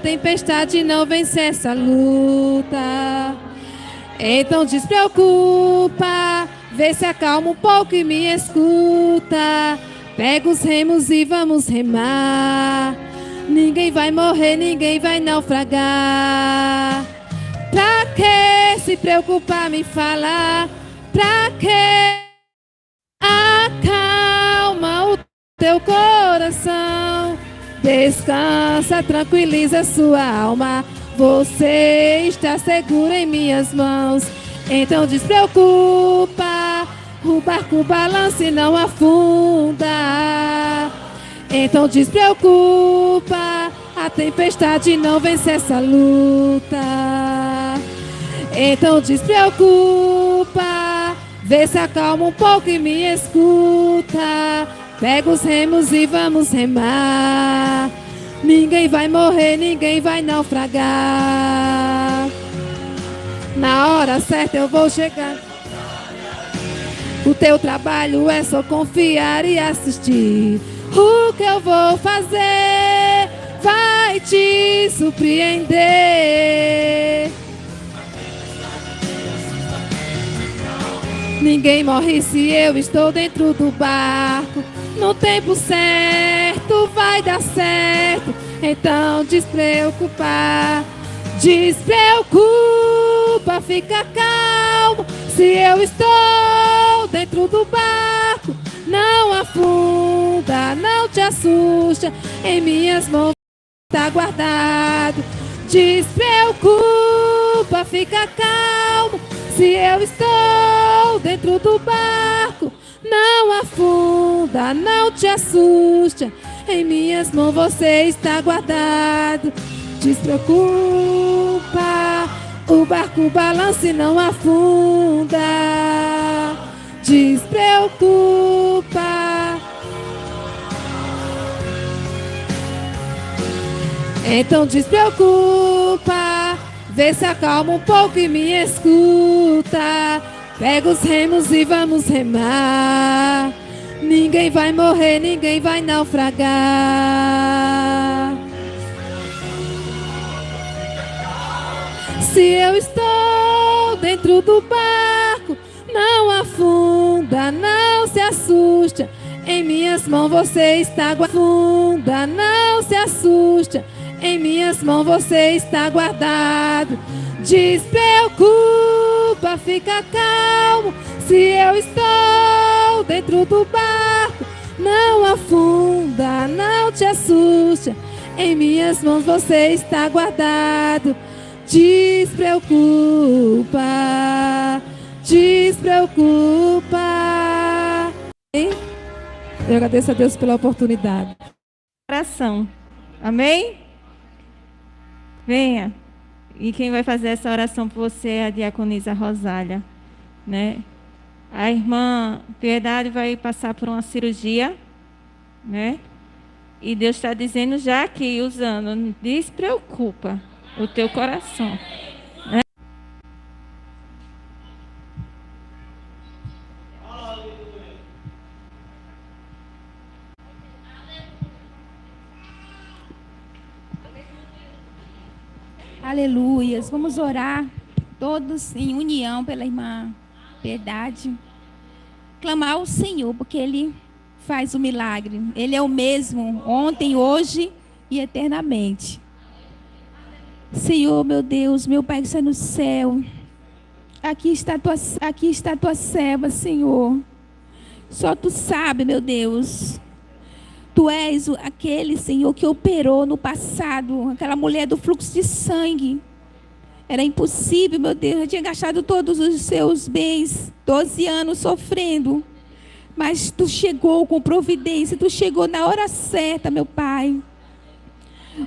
tempestade não vence essa luta. Então despreocupa, vê se acalma um pouco e me escuta. Pega os remos e vamos remar. Ninguém vai morrer, ninguém vai naufragar. Pra que se preocupar, me falar? Pra que? Acalma o teu coração. Descansa, tranquiliza sua alma. Você está seguro em minhas mãos. Então despreocupa, o barco balança e não afunda. Então despreocupa, a tempestade não vence essa luta. Então despreocupa, vê se acalma um pouco e me escuta. Pega os remos e vamos remar. Ninguém vai morrer, ninguém vai naufragar. Na hora certa eu vou chegar. O teu trabalho é só confiar e assistir. O que eu vou fazer vai te surpreender. Ninguém morre se eu estou dentro do barco. No tempo certo vai dar certo. Então despreocupar. Despreocupa, fica calmo. Se eu estou dentro do barco, não afunda, não te assusta. Em minhas mãos está guardado. Despreocupa, fica calmo. Se eu estou dentro do barco, não afunda, não te assusta. Em minhas mãos você está guardado. Despreocupa, o barco balança e não afunda. Despreocupa. Então despreocupa, vê se acalma um pouco e me escuta. Pega os remos e vamos remar. Ninguém vai morrer, ninguém vai naufragar. Se eu estou dentro do barco, não afunda, não se assusta. Em minhas mãos você está guardado. Não se assusta. Em minhas mãos você está guardado. Despreocupa, fica calmo. Se eu estou dentro do barco, não afunda, não te assusta. Em minhas mãos você está guardado. Despreocupa, despreocupa. Eu agradeço a Deus pela oportunidade. Oração. Amém? Venha. E quem vai fazer essa oração por você é a diaconisa Rosália, né? A irmã Piedade vai passar por uma cirurgia, né? E Deus está dizendo já aqui, usando, despreocupa o teu coração, né? Aleluias. Vamos orar todos em união pela irmã Piedade. Clamar ao Senhor, porque Ele faz o milagre. Ele é o mesmo, ontem, hoje e eternamente. Senhor, meu Deus, meu Pai que está no céu, aqui está a tua serva, Senhor. Só Tu sabe, meu Deus. Tu és aquele, Senhor, que operou no passado, aquela mulher do fluxo de sangue. Era impossível, meu Deus, eu tinha gastado todos os seus bens, 12 anos sofrendo. Mas Tu chegou com providência, Tu chegou na hora certa, meu Pai.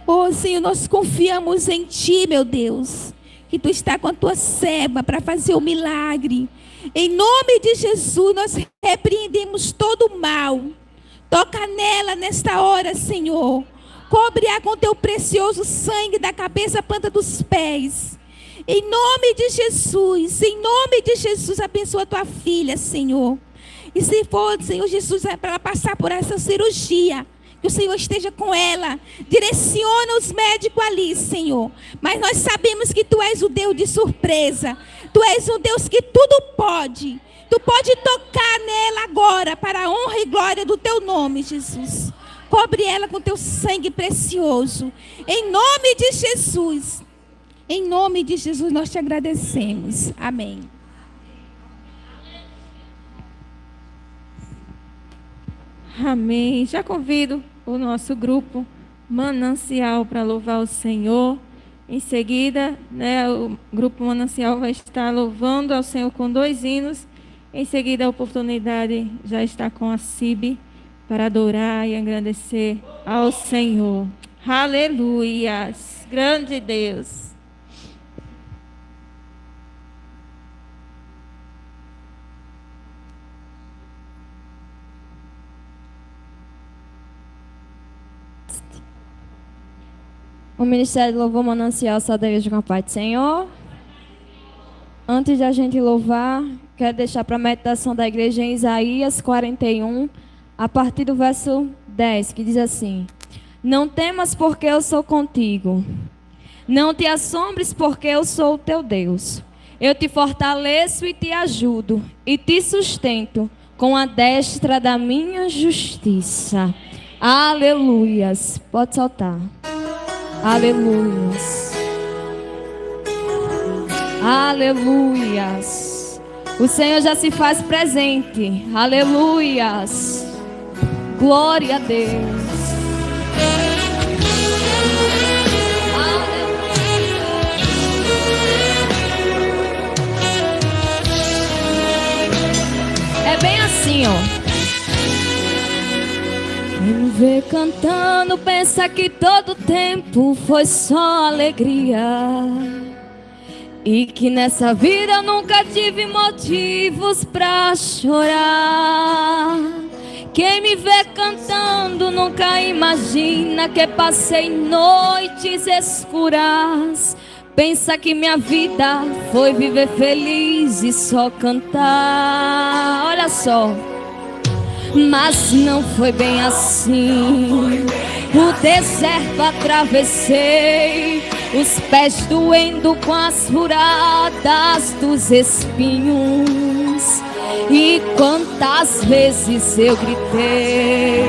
Oh, Senhor, nós confiamos em Ti, meu Deus, que Tu está com a Tua serva para fazer o milagre. Em nome de Jesus, nós repreendemos todo o mal. Toca nela nesta hora, Senhor. Cobre-a com Teu precioso sangue da cabeça à planta dos pés. Em nome de Jesus, abençoa a Tua filha, Senhor. E se for, Senhor Jesus, para ela passar por essa cirurgia, Que o Senhor esteja com ela. Direciona os médicos ali, Senhor. Mas nós sabemos que Tu és o Deus de surpresa. Tu és o Deus que tudo pode. Tu pode tocar nela agora para a honra e glória do Teu nome, Jesus. Cobre ela com Teu sangue precioso. Em nome de Jesus. Em nome de Jesus nós Te agradecemos. Amém. Amém. Já convido o nosso grupo Manancial para louvar o Senhor. Em seguida, o grupo Manancial vai estar louvando ao Senhor com 2 hinos. Em seguida, a oportunidade já está com a CIB para adorar e agradecer ao Senhor. Aleluias! Grande Deus! O Ministério de Louvor Manancial sai da igreja com a paz do Senhor. Antes de a gente louvar, quero deixar para a meditação da igreja em Isaías 41, a partir do verso 10, que diz assim: Não temas porque eu sou contigo. Não te assombres porque eu sou o teu Deus. Eu te fortaleço e te ajudo e te sustento com a destra da minha justiça. Aleluias. Pode soltar. Aleluias. Aleluias. O Senhor já se faz presente. Aleluias. Glória a Deus. É bem assim, ó. Quem me vê cantando pensa que todo tempo foi só alegria, e que nessa vida eu nunca tive motivos pra chorar. Quem me vê cantando nunca imagina que passei noites escuras. Pensa que minha vida foi viver feliz e só cantar. Olha só. Mas não foi bem assim. O deserto atravessei, os pés doendo com as furadas dos espinhos. E quantas vezes eu gritei,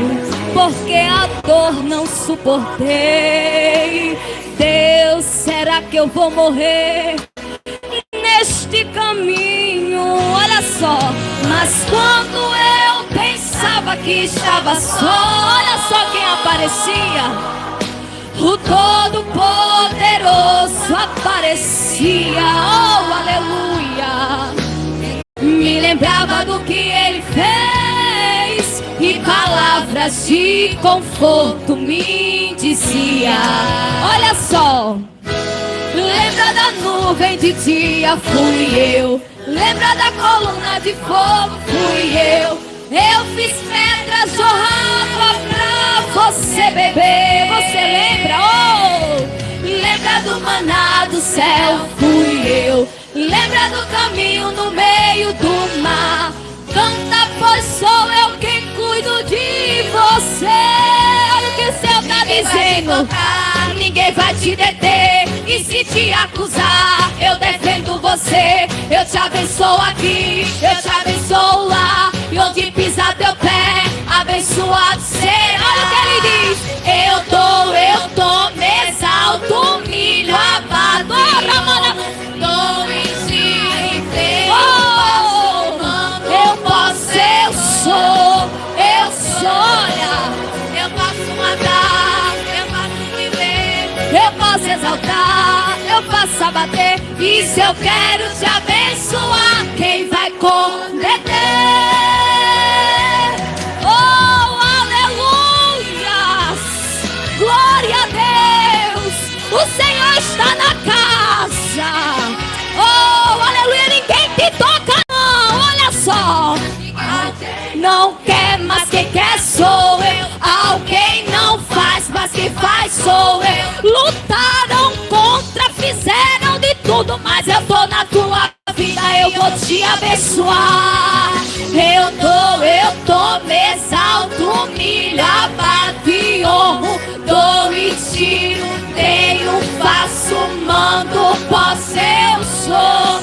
porque a dor não suportei. Deus, será que eu vou morrer neste caminho? Olha só, mas quando eu pensava que estava só, olha só quem aparecia. O Todo-Poderoso aparecia. Oh, aleluia. Me lembrava do que Ele fez e palavras de conforto me dizia. Olha só. Lembra da nuvem de dia, fui eu. Lembra da coluna de fogo, fui eu. Eu fiz pedras jorrar água pra você beber. Você lembra? Oh! Lembra do maná do céu, fui eu. Lembra do caminho no meio do mar. Canta, pois sou eu quem cuido de você. Olha o que o céu tá dizendo. Ninguém vai te deter, e se te acusar, eu defendo você. Eu te abençoo aqui, eu te abençoo lá, e onde pisar teu pé, abençoado será. Olha o que ele diz. Eu dou, me exalto, humilho, abato, dou em ti, eu posso, eu sou, olha, eu posso matar, eu posso viver, eu posso exaltar, eu posso abater, e se eu quero te abençoar, quem vai compreender? Oh, aleluias! Glória a Deus! O Senhor está na casa! Oh, aleluia! Ninguém te toca, não! Olha só! Não quer, mas quem quer sou eu. Alguém não faz, mas quem faz sou eu. Lutaram contra, fizeram de tudo, mas eu tô na tua vida, eu vou te abençoar. Eu tô, me exalto, humilho, abato. honro, dou e tiro, tenho, faço, mando, posso, eu sou.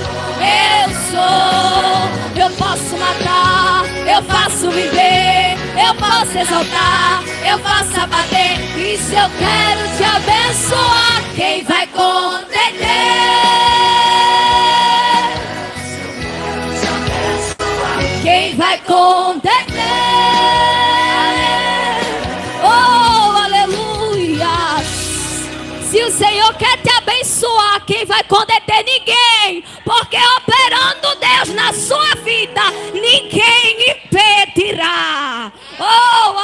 Eu posso matar, eu faço viver, eu posso exaltar, eu posso abater. E se eu quero te abençoar, quem vai condenar? Quem vai condenar? Oh, aleluia! Se o Senhor quer te abençoar, quem vai condeter? Ninguém. Porque operando Deus na sua vida, ninguém impedirá. Oh,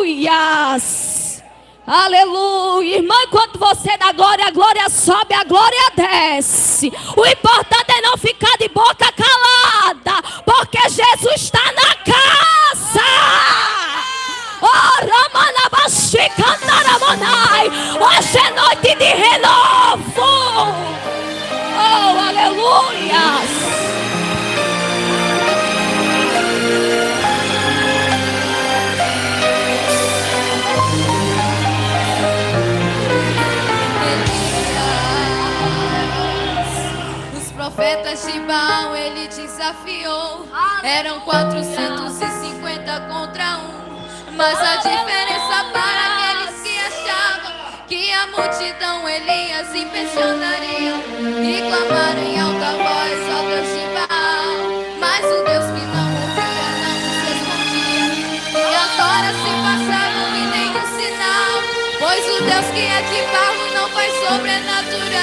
aleluias! Aleluia! Irmã, enquanto você dá glória, a glória sobe, a glória desce. O importante é não ficar de boca calada, porque Jesus está na casa. Oh, Ramanabaxicanaramonai. Hoje é noite de renovo. Oh, aleluia. Os profetas de Baal ele desafiou. Eram 450 contra 1. Mas a diferença para aqueles que achavam que a multidão Elias impressionaria e clamaram em alta voz ao Deus de Baal. Mas o Deus que não ouvia não nos respondia, e as horas se passaram e nenhum sinal, pois o Deus que é de barro não faz sobrenatural.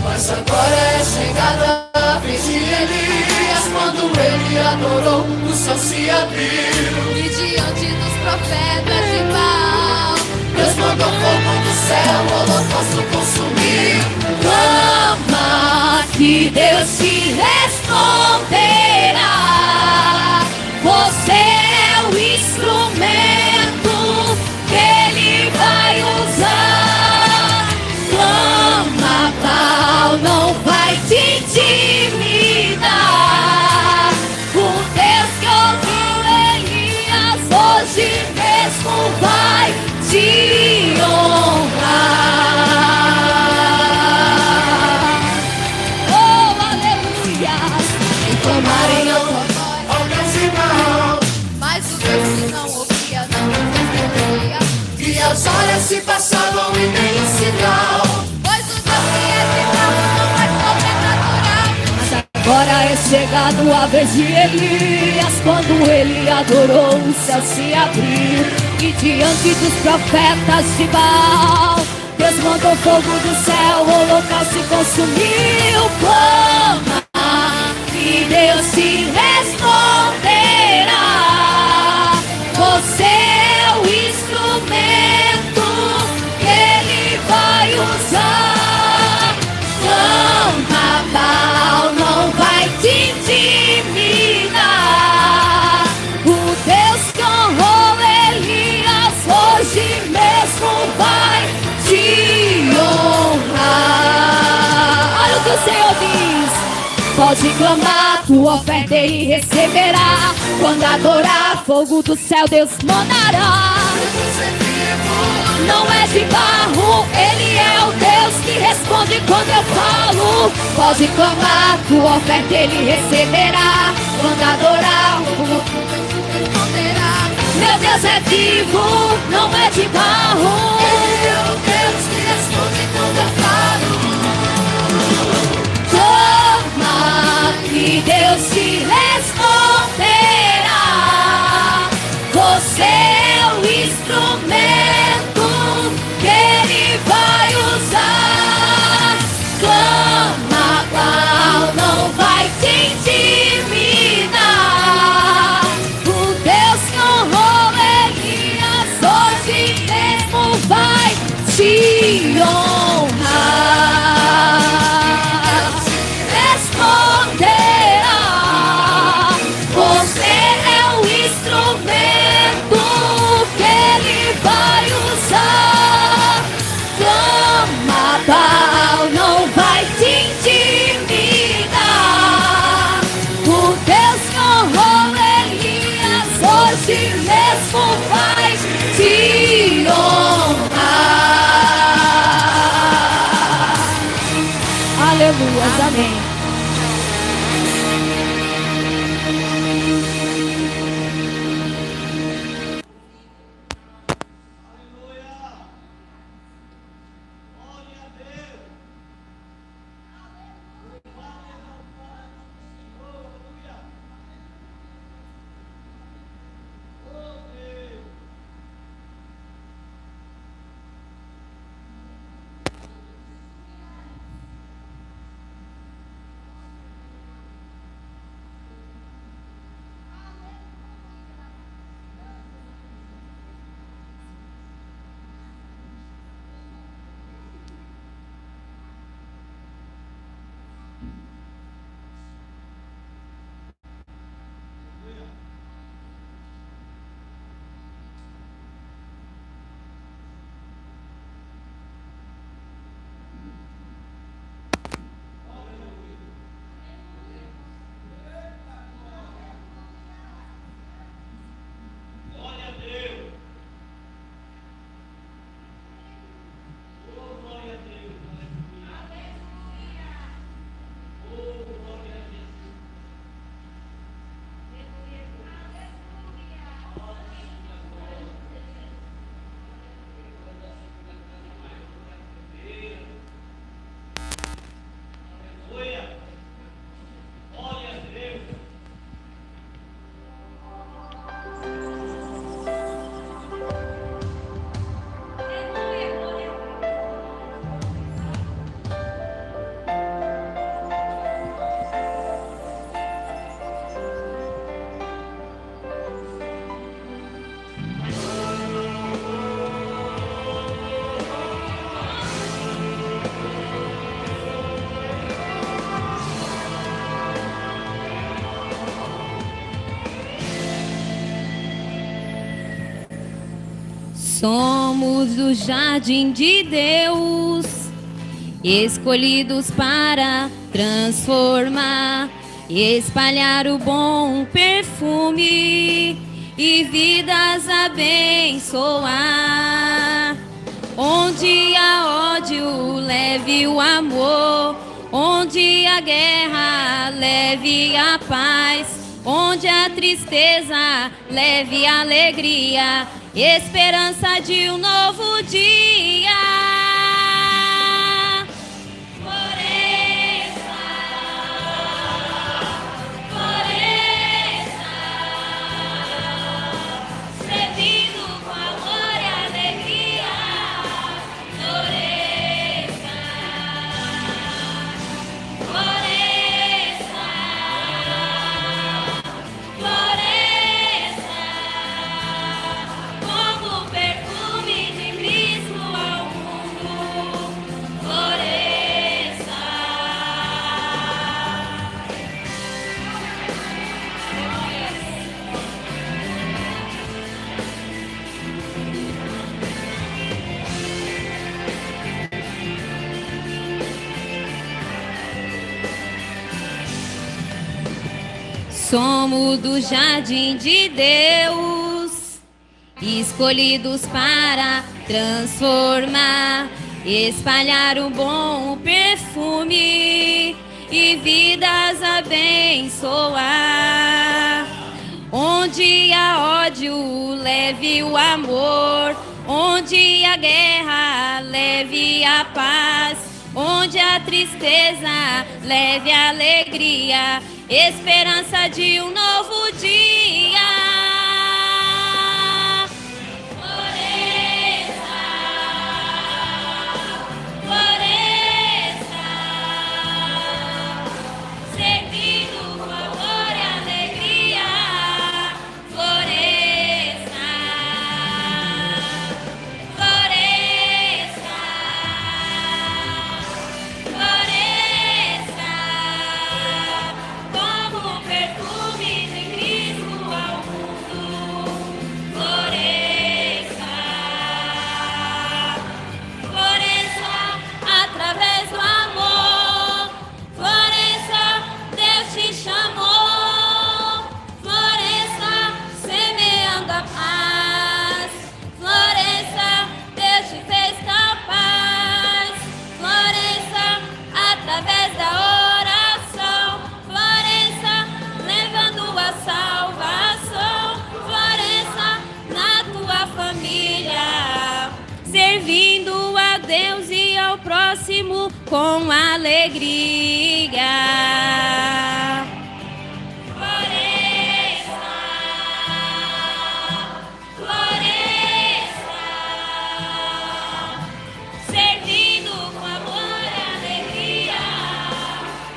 Mas agora é chegada a vez de Elias, quando ele adorou, o céu se abriu, e diante dos profetas de Baal, Deus mandou fogo do céu, o holocausto consumiu. Clama que Deus te responderá. Você é o instrumento que Ele vai usar. Clama, Baal não vai te intimidar. O Deus que ouviu Elias hoje mesmo vai te honrar. Oh, aleluia. E clamarem ao Deus de Baal, mas o Deus que não ouvia não respondia, e as horas se passavam e nenhum sinal, pois o Deus que é de Baal não é sobrenatural. Mas agora é chegado a vez de Elias, quando ele adorou, o céu se abriu, e diante dos profetas de Baal, Deus mandou fogo do céu, o holocausto se consumiu. Clama que Deus te responderá. Você é o instrumento que Ele vai usar. Clama, Baal não vai te intimidar. O Deus que honrou Elias hoje mesmo vai te honrar. Olha o que o Senhor diz. Pode clamar, tua oferta Ele receberá. Quando adorar, fogo do céu Deus mandará. Não é de barro, Ele é o Deus que responde quando eu falo. Pode clamar, tua oferta Ele receberá. Quando adorar, o fogo responderá. Meu Deus é vivo, não é de barro. Ele é o Deus que responde quando eu falo. Clama que Deus te responderá. Você é o instrumento que Ele vai usar. Clama, Baal não vai te intimidar. O Deus que honrou Elias hoje mesmo vai te honrar. Responderá. Você é o instrumento que Ele vai usar. Clama, Baal não vai te intimidar. O Deus que honrou Elias hoje mesmo vai Amém. Somos do jardim de Deus, escolhidos para transformar e espalhar o bom perfume e vidas abençoar. Onde há ódio, leve o amor. Onde há guerra, leve a paz. Onde há tristeza, leve a alegria. Esperança de um novo dia. Floresça, floresça, servindo com amor e alegria. Floresça, floresça, floresça, como perfume de Cristo ao mundo. Floresça. Somos do jardim de Deus, escolhidos para transformar, espalhar o bom perfume e vidas abençoar. Onde há ódio, leve o amor. Onde há guerra, leve a paz. Onde há tristeza, leve a alegria. Esperança de um novo dia. Floresça, floresça, servindo com amor e alegria. Floresça, floresça, floresça, como perfume de Cristo ao próximo com alegria. Floresça, floresça, servindo com amor e alegria.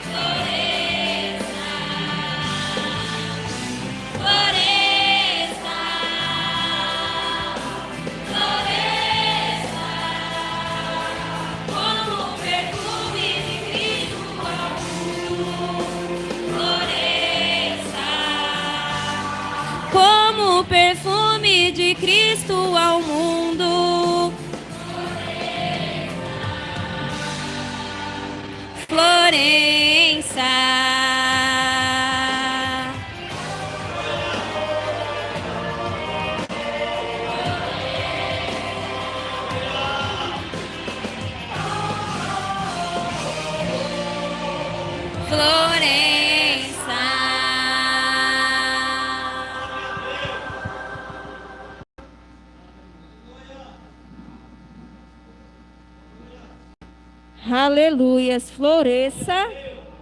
Floresça, floresça, floresça, como o perfume de Cristo ao mundo. Floresça, como o perfume de Cristo ao mundo. Floresça, Aleluias, floresça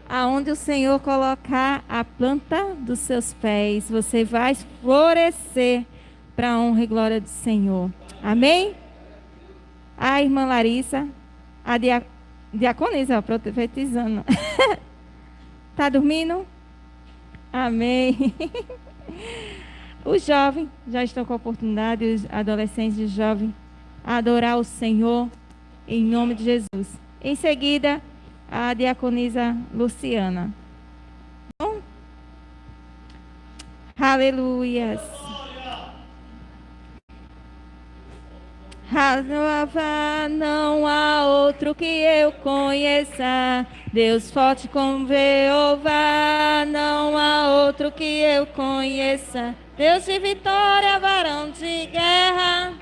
aonde o Senhor colocar a planta dos seus pés. Você vai florescer para a honra e glória do Senhor. Amém? A irmã Larissa, a diaconisa, profetizando. Está dormindo? Amém. Os jovens já estão com a oportunidade, os adolescentes e jovens, a adorar o Senhor em nome de Jesus. Em seguida, a diaconisa Luciana. Bom? Aleluias. Não há outro que eu conheça, Deus forte como Jeová. Não há outro que eu conheça, Deus de vitória, varão de guerra.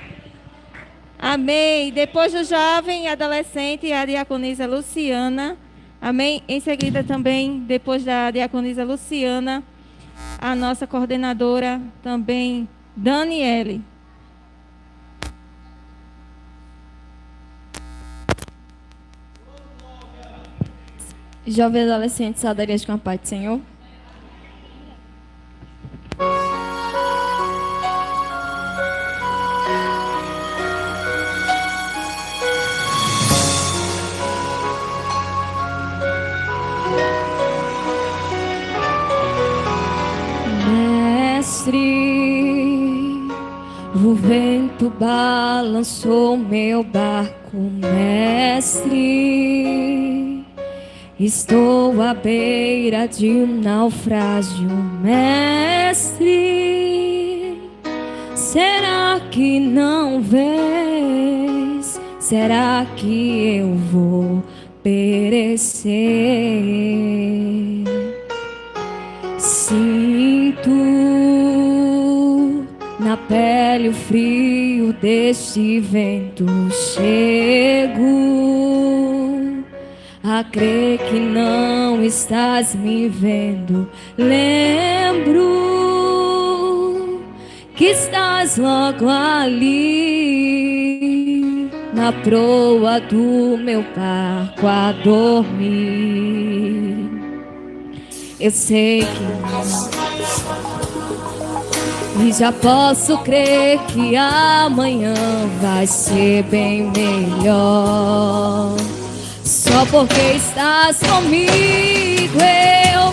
Amém. Depois do jovem, adolescente, a diaconisa Luciana. Amém. Em seguida também, depois da diaconisa Luciana, a nossa coordenadora também, Daniele. Jovens e adolescentes, saudarias com a paz do Senhor. Mestre, o vento balançou meu barco, mestre. Estou à beira de um naufrágio, mestre. Será que não vês? Será que eu vou perecer? Sinto na pele o frio deste vento, chego a crer que não estás me vendo. Lembro que estás logo ali na proa do meu barco a dormir. Eu sei que não, e já posso crer que amanhã vai ser bem melhor. Só porque estás comigo eu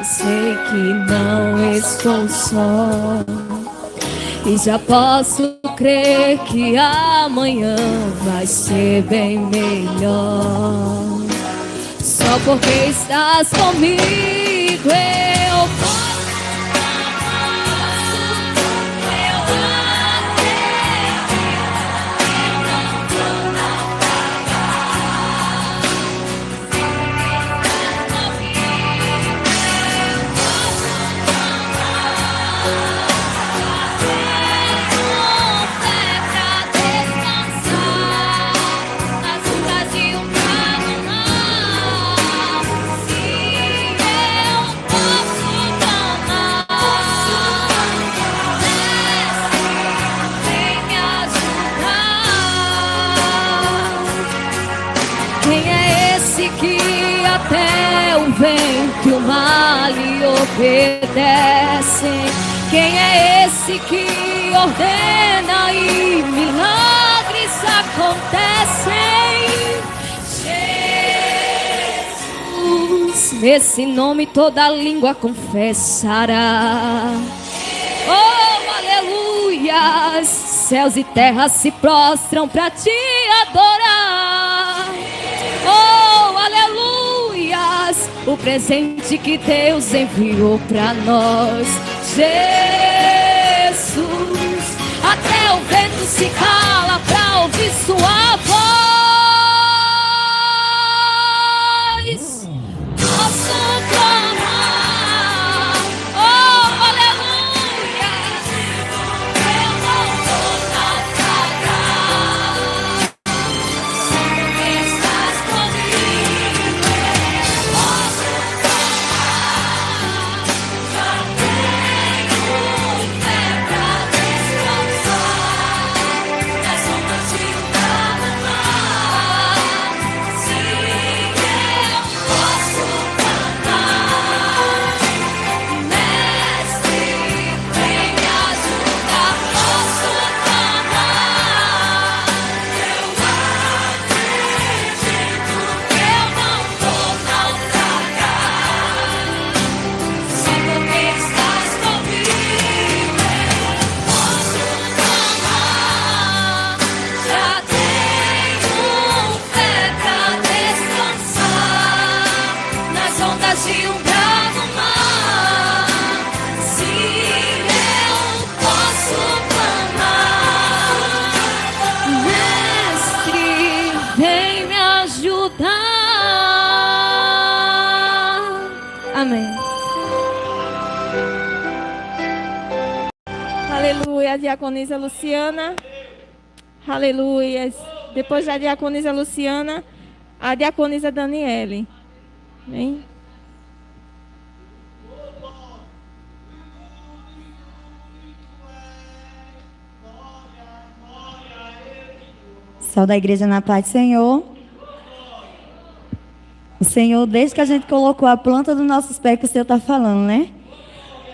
sei que não estou só e já posso crer que amanhã vai ser bem melhor. Só porque estás comigo. Eu posso. Até o vento e o mar lhe obedecem. Quem é esse que ordena e milagres acontecem? Jesus, nesse nome toda língua confessará. Oh, aleluia! Céus e terras se prostram para te adorar. Oh, aleluia! O presente que Deus enviou para nós. Jesus, até o vento se cala para ouvir sua voz. Posso clamar, oh, aleluia. Eu não vou naufragar, sempre estás comigo. Posso clamar, já tenho fé pra descansar nas ondas de um bravo mar. Sim, eu posso cantar, mestre, vem me ajudar. Posso cantar, eu acredito que eu não vou naufragar, só porque estás comigo. Posso cantar, já tenho fé pra descansar nas ondas de um bravo mar. Sim, eu posso clamar, mestre, vem me ajudar. Amém. Aleluia, diaconisa Luciana. Aleluia. Depois da diaconisa Luciana, a diaconisa Daniele. Amém? Sal da igreja na paz do Senhor. O Senhor, desde que a gente colocou a planta dos nossos pés, que o Senhor está falando, né?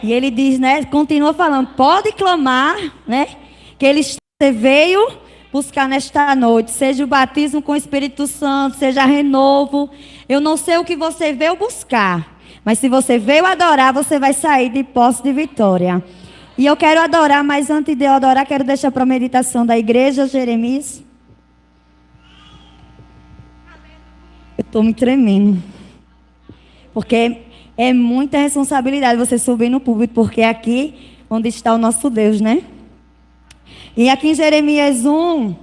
E Ele diz, né? Continua falando, pode clamar, né? Que Ele veio buscar nesta noite. Seja o batismo com o Espírito Santo, seja renovo. Eu não sei o que você veio buscar, mas se você veio adorar, você vai sair de posse de vitória. E eu quero adorar, mas antes de eu adorar, quero deixar para a meditação da igreja, Jeremias. Eu estou me tremendo. Porque é muita responsabilidade você subir no púlpito, porque é aqui onde está o nosso Deus, né? E aqui em Jeremias 1,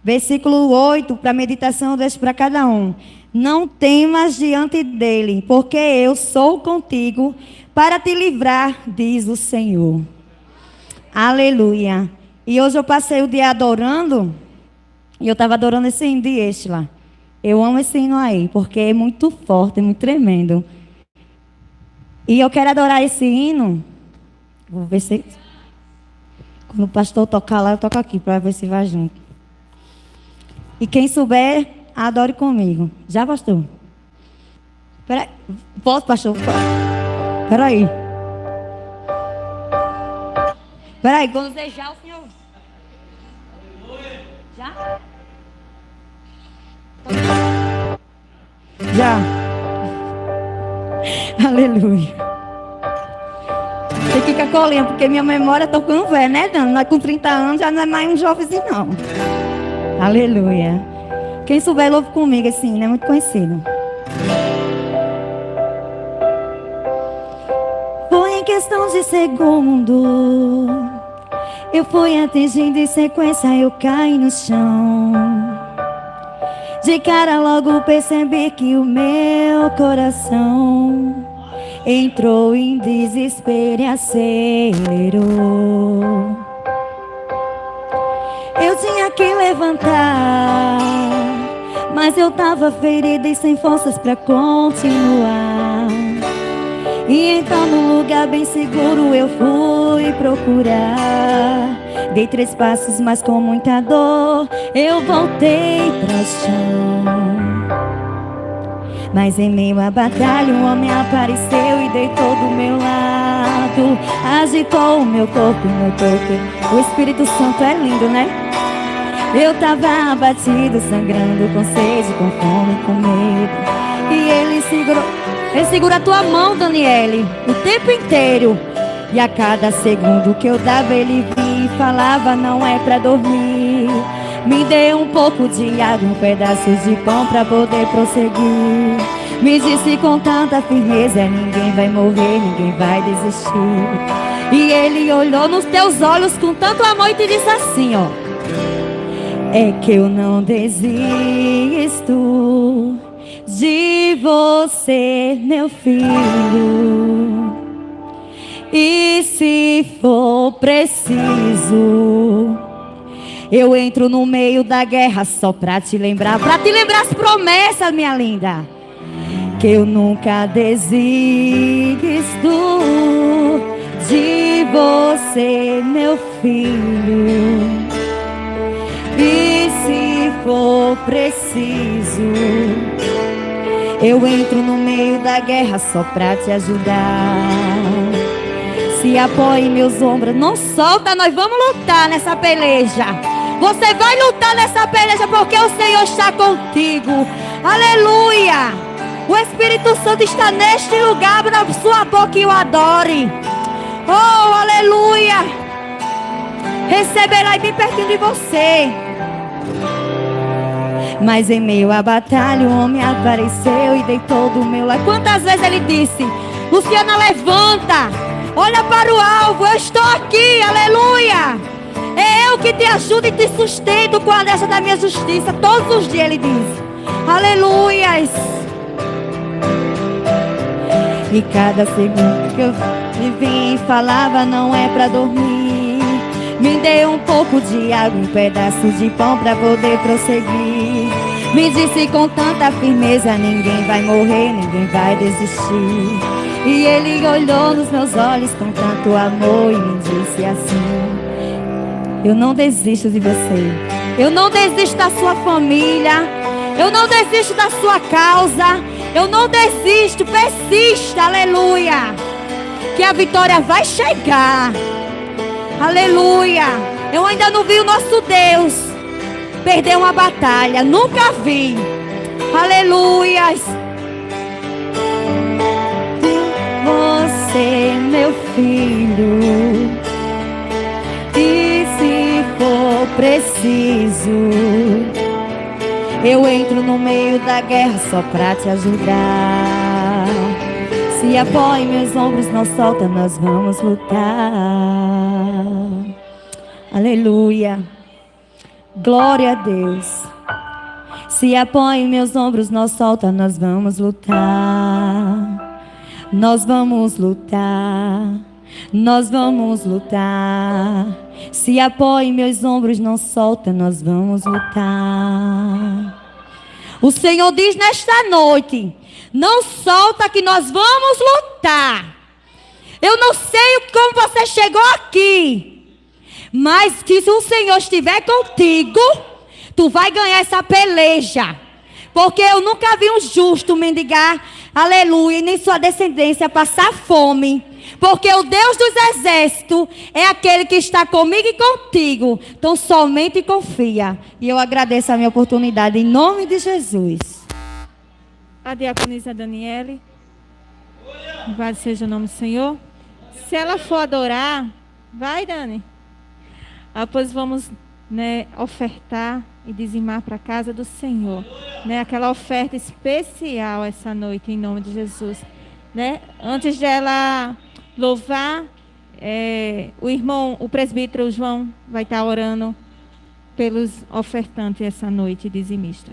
versículo 8, para meditação eu deixo para cada um. Não temas diante dele, porque eu sou contigo para te livrar, diz o Senhor. Aleluia. E hoje eu passei o dia adorando, e eu estava adorando esse hino de Estela. Eu amo esse hino aí, porque é muito forte, é muito tremendo. E eu quero adorar esse hino. Vou ver se... Quando o pastor tocar lá, eu toco aqui, para ver se vai junto. E quem souber, adore comigo. Já, pastor? Peraí. Posso, pastor? Peraí. Peraí, quando desejar, o senhor... Já? Já. Aleluia. Tem que ficar colinha, porque minha memória está ficando velha, né, Dana? Nós com 30 anos já não é mais um jovenzinho, não. Aleluia. Quem souber, louve comigo, assim, não é muito conhecido. questão de segundo, eu fui atingindo em sequência, eu caí no chão. De cara logo percebi que o meu coração entrou em desespero e acelerou. Eu tinha que levantar, mas eu tava ferida e sem forças pra continuar. E então num lugar bem seguro eu fui procurar. Dei 3 passos, mas com muita dor eu voltei pra chão. Mas em meio à batalha um homem apareceu e deitou do meu lado. Agitou o meu corpo e notou que o Espírito Santo é lindo, né? Eu tava abatido, sangrando, com sede, com fome, com medo. E ele segura a tua mão, Daniele, o tempo inteiro. E a cada segundo que eu dava ele vinha e falava: não é pra dormir. Me dê um pouco de água, um pedaço de pão pra poder prosseguir. Me disse com tanta firmeza: ninguém vai morrer, ninguém vai desistir. E ele olhou nos teus olhos com tanto amor e te disse assim, ó: é que eu não desisto de você, meu filho. E se for preciso, eu entro no meio da guerra só pra te lembrar as promessas, minha linda. Que eu nunca desisto de você, meu filho. E se for preciso, eu entro no meio da guerra só pra te ajudar. Se apoia em meus ombros, não solta, nós vamos lutar nessa peleja. Você vai lutar nessa peleja porque o Senhor está contigo. Aleluia! O Espírito Santo está neste lugar. Abra sua boca e o adore. Oh, aleluia! Receberá bem pertinho de você. Mas em meio à batalha o homem apareceu e deitou do meu lado. Quantas vezes ele disse: Luciana, levanta, olha para o alvo, eu estou aqui, aleluia. É eu que te ajudo e te sustento com a destra da minha justiça. Todos os dias ele diz: aleluias. E cada segundo que eu vim e falava: não é pra dormir. Me dê um pouco de água, um pedaço de pão pra poder prosseguir. Me disse com tanta firmeza: ninguém vai morrer, ninguém vai desistir. E ele olhou nos meus olhos com tanto amor e me disse assim: eu não desisto de você. Eu não desisto da sua família. Eu não desisto da sua causa. Eu não desisto, persista, aleluia. Que a vitória vai chegar. Aleluia. Eu ainda não vi o nosso Deus perder uma batalha. Nunca vi. Aleluia. Você, meu filho. E se for preciso, eu entro no meio da guerra só pra te ajudar. Se apoia em meus ombros, não solta, nós vamos lutar. Aleluia. Glória a Deus. Se apoia em meus ombros, não solta, nós vamos lutar. Nós vamos lutar. Nós vamos lutar. Se apoia em meus ombros, não solta, nós vamos lutar. O Senhor diz nesta noite: não solta que nós vamos lutar. Eu não sei como você chegou aqui, mas que se o Senhor estiver contigo, tu vai ganhar essa peleja. Porque eu nunca vi um justo mendigar, aleluia, e nem sua descendência passar fome. Porque o Deus dos exércitos é aquele que está comigo e contigo. Então somente confia. E eu agradeço a minha oportunidade em nome de Jesus. A diaconisa Daniele. Louvado seja o nome do Senhor. Se ela for adorar, vai, Dani. Pois vamos, ofertar e dizimar para a casa do Senhor. Aquela oferta especial essa noite, em nome de Jesus. Antes dela louvar, o presbítero João vai estar orando pelos ofertantes essa noite, dizimista.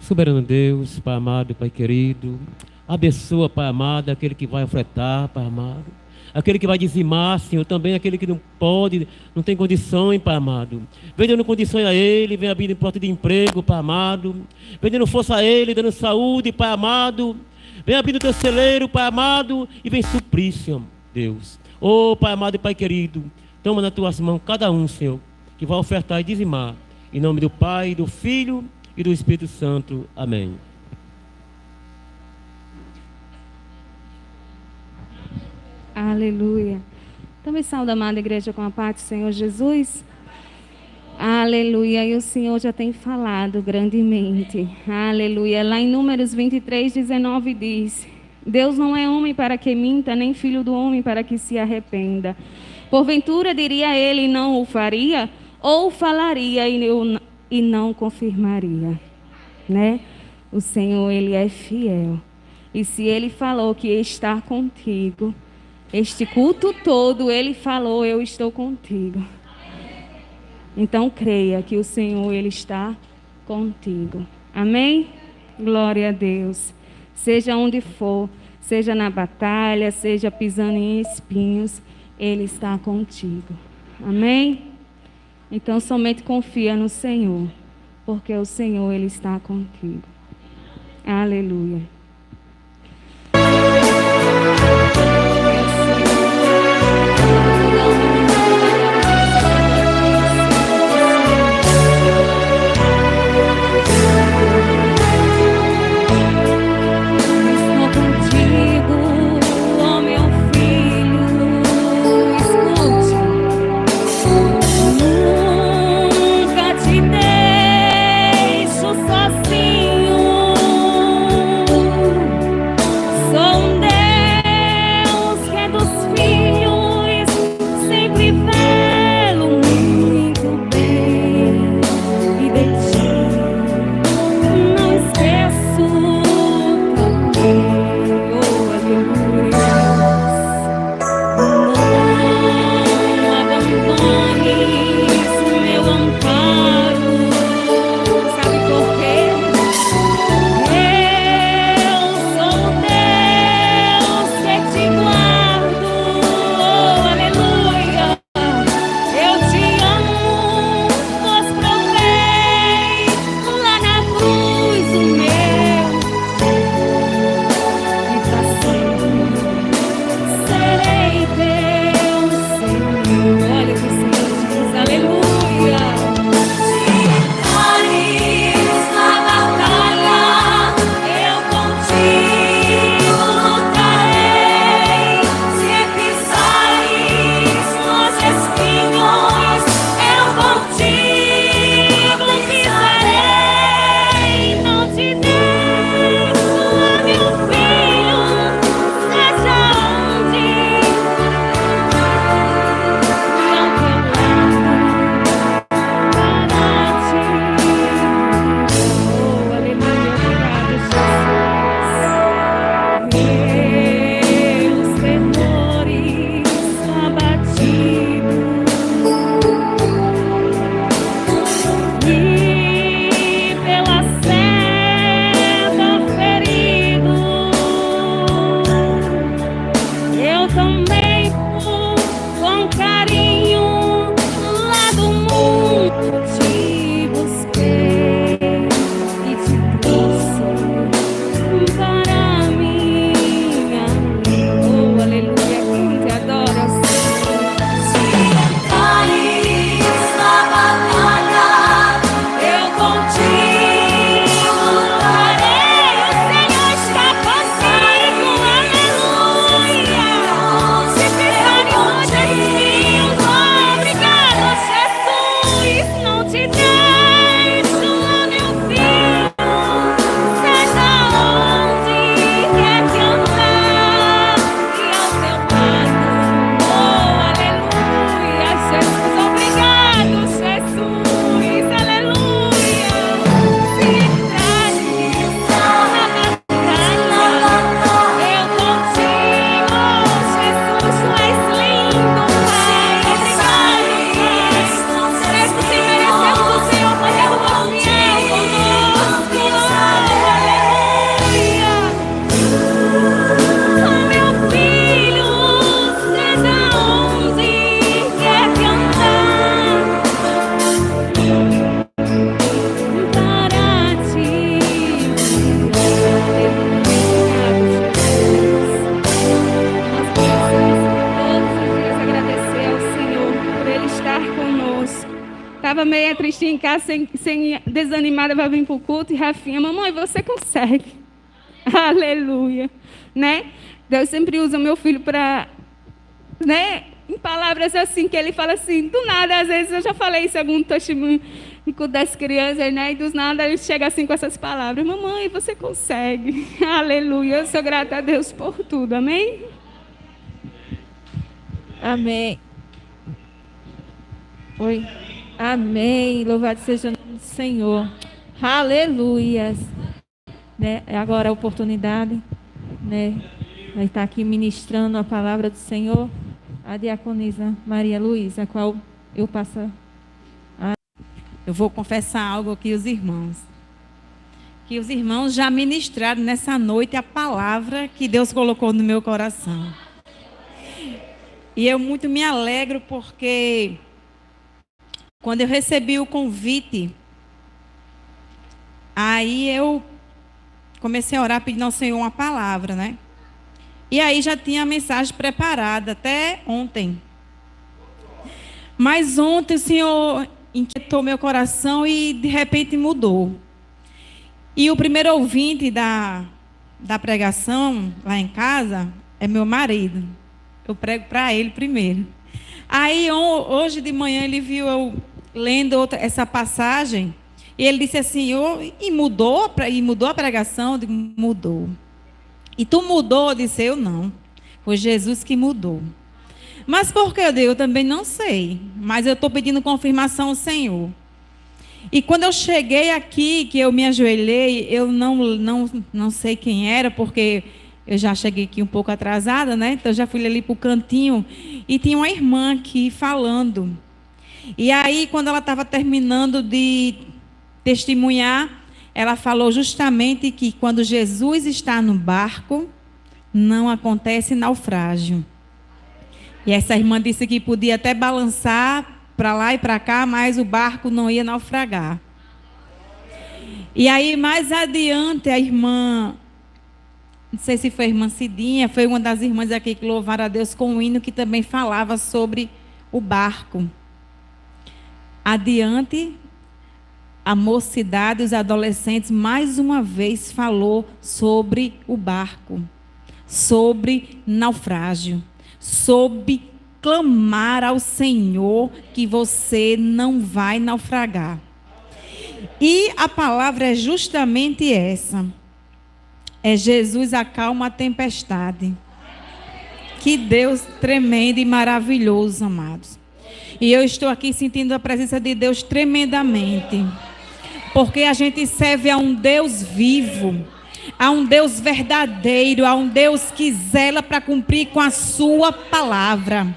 Soberano Deus, Pai amado, Pai querido, abençoa, Pai amado, aquele que vai ofertar, Pai amado, aquele que vai dizimar, Senhor, também aquele que não pode, não tem condições, Pai amado. Vem dando condições a ele, vem abrindo porta de emprego, Pai amado. Vem dando força a ele, dando saúde, Pai amado. Vem abrindo teu celeiro, Pai amado, e vem suprir, Senhor, Deus. Oh, Pai amado e Pai querido, toma nas tuas mãos cada um, Senhor, que vai ofertar e dizimar. Em nome do Pai, do Filho e do Espírito Santo. Amém. Aleluia. Também saúde a amada igreja com a paz do Senhor Jesus. Aleluia. E o Senhor já tem falado grandemente. Aleluia. Lá em Números 23, 19 diz: Deus não é homem para que minta, nem filho do homem para que se arrependa. Porventura diria ele, não o faria, ou falaria e não confirmaria, né? O Senhor, Ele é fiel. E se Ele falou que está contigo, este culto todo Ele falou, eu estou contigo. Então creia que o Senhor, Ele está contigo. Amém? Glória a Deus. Seja onde for, seja na batalha, seja pisando em espinhos, Ele está contigo. Amém? Então somente confia no Senhor, porque o Senhor, Ele está contigo. Aleluia. Sozinho. em casa sem desanimada para vir para o culto e Rafinha, mamãe, você consegue. Aleluia. Né? Deus sempre usa meu filho para, né, em palavras assim, que ele fala assim, do nada, às vezes eu já falei isso em algum testemunho das crianças, né? E do nada ele chega assim com essas palavras, mamãe, você consegue. Aleluia. Eu sou grata a Deus por tudo. Amém? Amém. Oi. Amém. Louvado seja o nome do Senhor. Aleluias. Né? Agora a oportunidade, né? Vai estar aqui ministrando a palavra do Senhor, a diaconisa Maria Luísa, a qual eu passo. Eu vou confessar algo aqui aos irmãos. Que os irmãos já ministraram nessa noite a palavra que Deus colocou no meu coração. E eu muito me alegro porque quando eu recebi o convite, aí eu comecei a orar pedindo ao Senhor uma palavra, né? E aí já tinha a mensagem preparada até ontem. Mas ontem o Senhor inquietou meu coração e de repente mudou. E o primeiro ouvinte da pregação lá em casa é meu marido. Eu prego para ele primeiro. Aí hoje de manhã ele viu eu lendo essa passagem e ele disse assim, e mudou a pregação? Eu digo, mudou. E tu mudou? Eu disse, eu não. Foi Jesus que mudou. Mas por que eu também não sei. Mas eu estou pedindo confirmação ao Senhor. E quando eu cheguei aqui, que eu me ajoelhei, eu não sei quem era, porque eu já cheguei aqui um pouco atrasada, né? Então eu já fui ali para o cantinho e tinha uma irmã aqui falando. E aí, quando ela estava terminando de testemunhar, ela falou justamente que quando Jesus está no barco, não acontece naufrágio. E essa irmã disse que podia até balançar para lá e para cá, mas o barco não ia naufragar. E aí, mais adiante, a irmã, não sei se foi a irmã Cidinha, foi uma das irmãs aqui que louvaram a Deus com um hino que também falava sobre o barco. Adiante, a mocidade, os adolescentes, mais uma vez falou sobre o barco, sobre naufrágio, sobre clamar ao Senhor que você não vai naufragar. E a palavra é justamente essa. É Jesus acalma a tempestade. Que Deus tremendo e maravilhoso, amados. E eu estou aqui sentindo a presença de Deus tremendamente. Porque a gente serve a um Deus vivo, a um Deus verdadeiro, a um Deus que zela para cumprir com a sua palavra.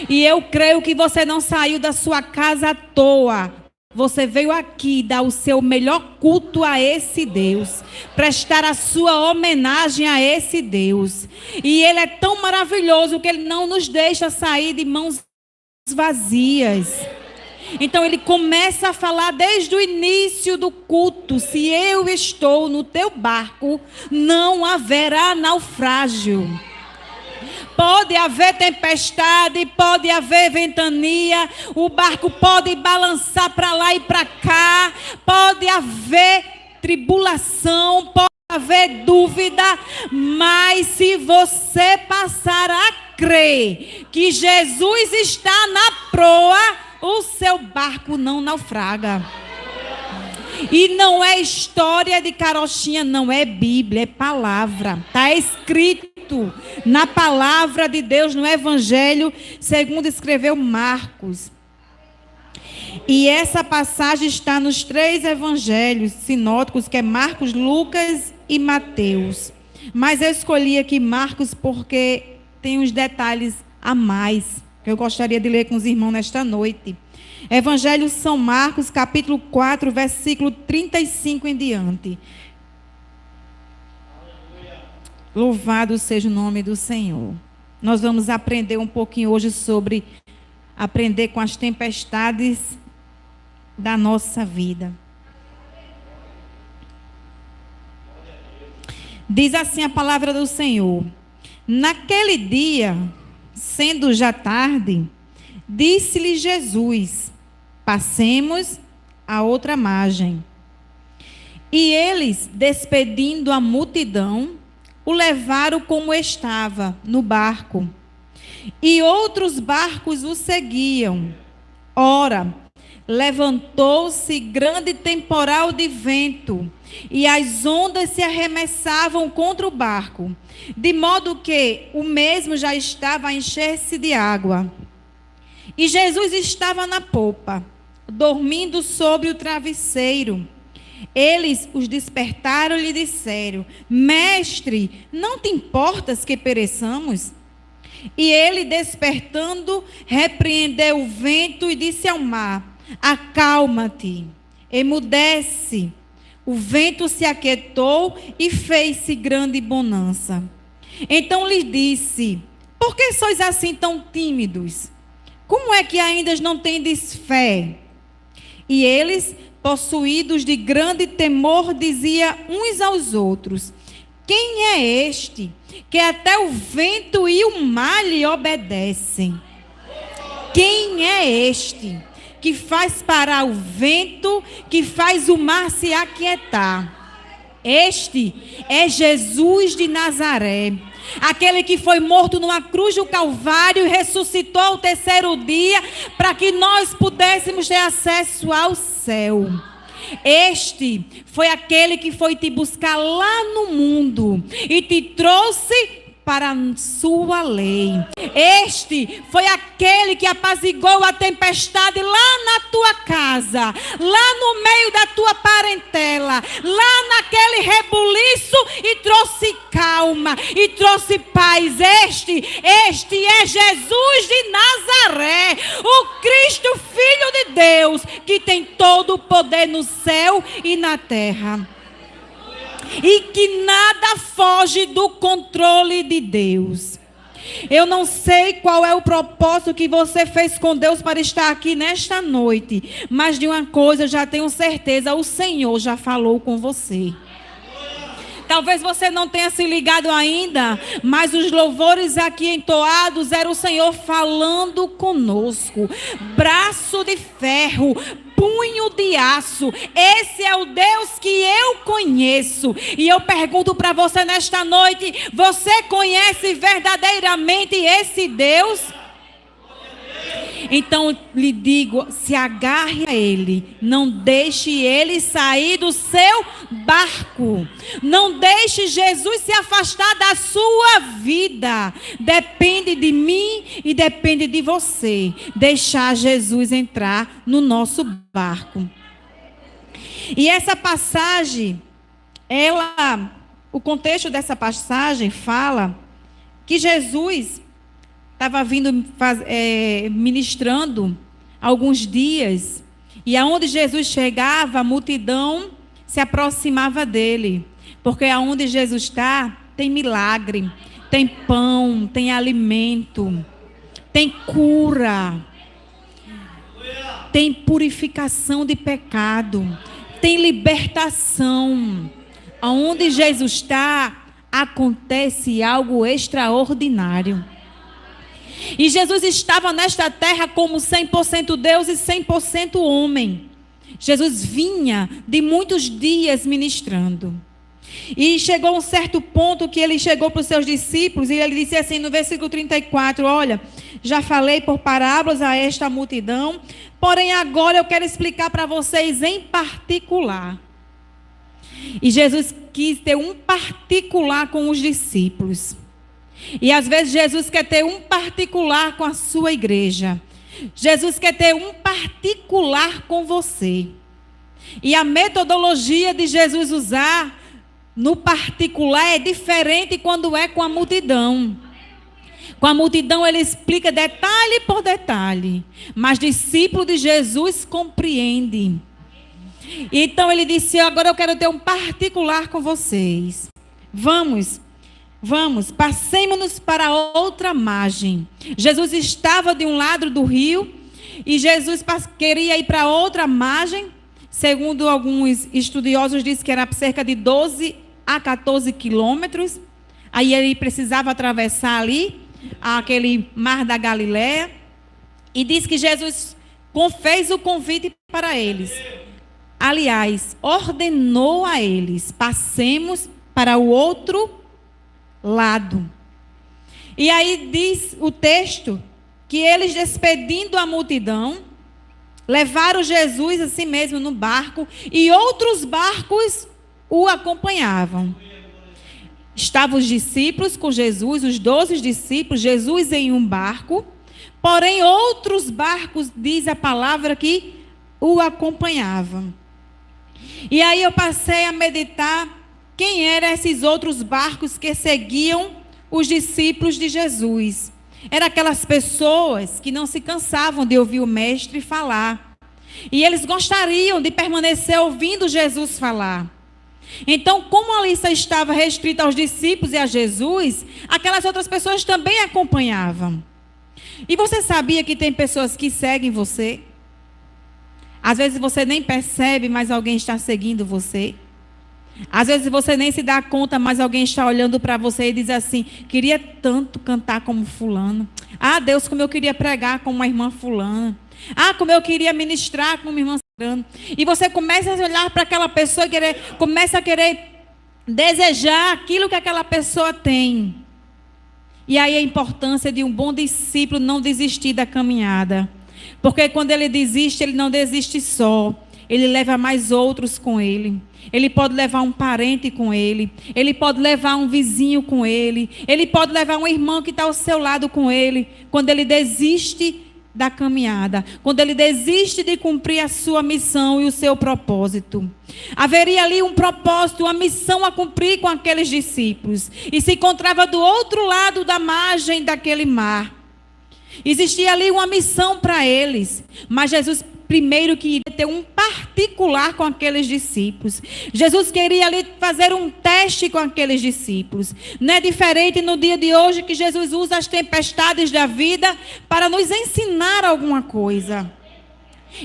E eu creio que você não saiu da sua casa à toa. Você veio aqui dar o seu melhor culto a esse Deus, prestar a sua homenagem a esse Deus. E Ele é tão maravilhoso que Ele não nos deixa sair de mãos vazias. Então Ele começa a falar desde o início do culto: se eu estou no teu barco, não haverá naufrágio. Pode haver tempestade, pode haver ventania, o barco pode balançar para lá e para cá, pode haver tribulação, pode haver dúvida, mas se você passar a crer que Jesus está na proa, o seu barco não naufraga. E não é história de carochinha, não, é Bíblia, é palavra. Está escrito na palavra de Deus, no Evangelho, segundo escreveu Marcos. E essa passagem está nos 3 evangelhos sinóticos, que é Marcos, Lucas e Mateus. Mas eu escolhi aqui Marcos porque tem uns detalhes a mais que eu gostaria de ler com os irmãos nesta noite. Evangelho São Marcos, capítulo 4, versículo 35 em diante. Louvado seja o nome do Senhor. Nós vamos aprender um pouquinho hoje sobre aprender com as tempestades da nossa vida. Diz assim a palavra do Senhor: naquele dia, sendo já tarde, disse-lhe Jesus: passemos à outra margem. E eles, despedindo a multidão, o levaram como estava, no barco. E outros barcos o seguiam. Ora, levantou-se grande temporal de vento, e as ondas se arremessavam contra o barco, de modo que o mesmo já estava a encher-se de água. E Jesus estava na popa, dormindo sobre o travesseiro. Eles os despertaram e lhe disseram: Mestre, não te importas que pereçamos? E ele, despertando, repreendeu o vento e disse ao mar: Acalma-te, emudece. O vento se aquietou e fez-se grande bonança. Então lhe disse: Por que sois assim tão tímidos? Como é que ainda não tendes fé? E eles, possuídos de grande temor, diziam uns aos outros: Quem é este, que até o vento e o mar lhe obedecem? Quem é este, que faz parar o vento, que faz o mar se aquietar? Este é Jesus de Nazaré, aquele que foi morto numa cruz do Calvário e ressuscitou ao terceiro dia, para que nós pudéssemos ter acesso ao céu. Este foi aquele que foi te buscar lá no mundo e te trouxe para a sua lei. Este foi aquele que apaziguou a tempestade lá na tua casa, lá no meio da tua parentela, lá naquele rebuliço, e trouxe calma e trouxe paz. Este é Jesus de Nazaré, o Cristo, Filho de Deus, que tem todo o poder no céu e na terra. E que nada foge do controle de Deus. Eu não sei qual é o propósito que você fez com Deus para estar aqui nesta noite, mas de uma coisa eu já tenho certeza: o Senhor já falou com você. Talvez você não tenha se ligado ainda, mas os louvores aqui entoados era o Senhor falando conosco. Braço de ferro, punho de aço. Esse é o Deus que eu conheço. E eu pergunto para você nesta noite: você conhece verdadeiramente esse Deus? Então lhe digo, se agarre a Ele, não deixe Ele sair do seu barco, não deixe Jesus se afastar da sua vida. Depende de mim e depende de você deixar Jesus entrar no nosso barco. E essa passagem, o contexto dessa passagem fala que Jesus estava vindo ministrando alguns dias, e aonde Jesus chegava, a multidão se aproximava dele, porque aonde Jesus está, tem milagre, tem pão, tem alimento, tem cura, tem purificação de pecado, tem libertação. Aonde Jesus está, acontece algo extraordinário. E Jesus estava nesta terra como 100% Deus e 100% homem. Jesus vinha de muitos dias ministrando. E chegou um certo ponto que ele chegou para os seus discípulos e ele disse assim no versículo 34, olha, já falei por parábolas a esta multidão, porém agora eu quero explicar para vocês em particular. E Jesus quis ter um particular com os discípulos. E às vezes Jesus quer ter um particular com a sua igreja. Jesus quer ter um particular com você. E a metodologia de Jesus usar no particular é diferente quando é com a multidão. Com a multidão ele explica detalhe por detalhe. Mas discípulo de Jesus compreende. Então ele disse, agora eu quero ter um particular com vocês. Vamos, passemos-nos para outra margem. Jesus estava de um lado do rio e Jesus queria ir para outra margem. Segundo alguns estudiosos, diz que era cerca de 12 a 14 quilômetros. Aí ele precisava atravessar ali aquele mar da Galileia. E diz que Jesus fez o convite para eles. Aliás, ordenou a eles: passemos para o outro lado. E aí diz o texto que eles, despedindo a multidão, levaram Jesus assim mesmo no barco, e outros barcos o acompanhavam. Estavam os discípulos com Jesus, os 12 discípulos, Jesus em um barco, porém outros barcos, diz a palavra, que o acompanhavam. E aí eu passei a meditar quem eram esses outros barcos que seguiam os discípulos de Jesus. Eram aquelas pessoas que não se cansavam de ouvir o mestre falar. E eles gostariam de permanecer ouvindo Jesus falar. Então, como a lista estava restrita aos discípulos e a Jesus, aquelas outras pessoas também acompanhavam. E você sabia que tem pessoas que seguem você? Às vezes você nem percebe, mas alguém está seguindo você. Às vezes você nem se dá conta, mas alguém está olhando para você e diz assim: queria tanto cantar como fulano. Ah, Deus, como eu queria pregar como uma irmã fulana. Ah, como eu queria ministrar como uma irmã fulana. E você começa a olhar para aquela pessoa e começa a querer desejar aquilo que aquela pessoa tem. E aí a importância de um bom discípulo não desistir da caminhada. Porque quando ele desiste, ele não desiste só. Ele leva mais outros com ele. Ele pode levar um parente com ele. Ele pode levar um vizinho com ele. Ele pode levar um irmão que está ao seu lado com ele. Quando ele desiste da caminhada. Quando ele desiste de cumprir a sua missão e o seu propósito. Haveria ali um propósito, uma missão a cumprir com aqueles discípulos. E se encontrava do outro lado da margem daquele mar. Existia ali uma missão para eles. Mas Jesus primeiro queria ter um particular com aqueles discípulos. Jesus queria ali fazer um teste com aqueles discípulos. Não é diferente no dia de hoje que Jesus usa as tempestades da vida para nos ensinar alguma coisa.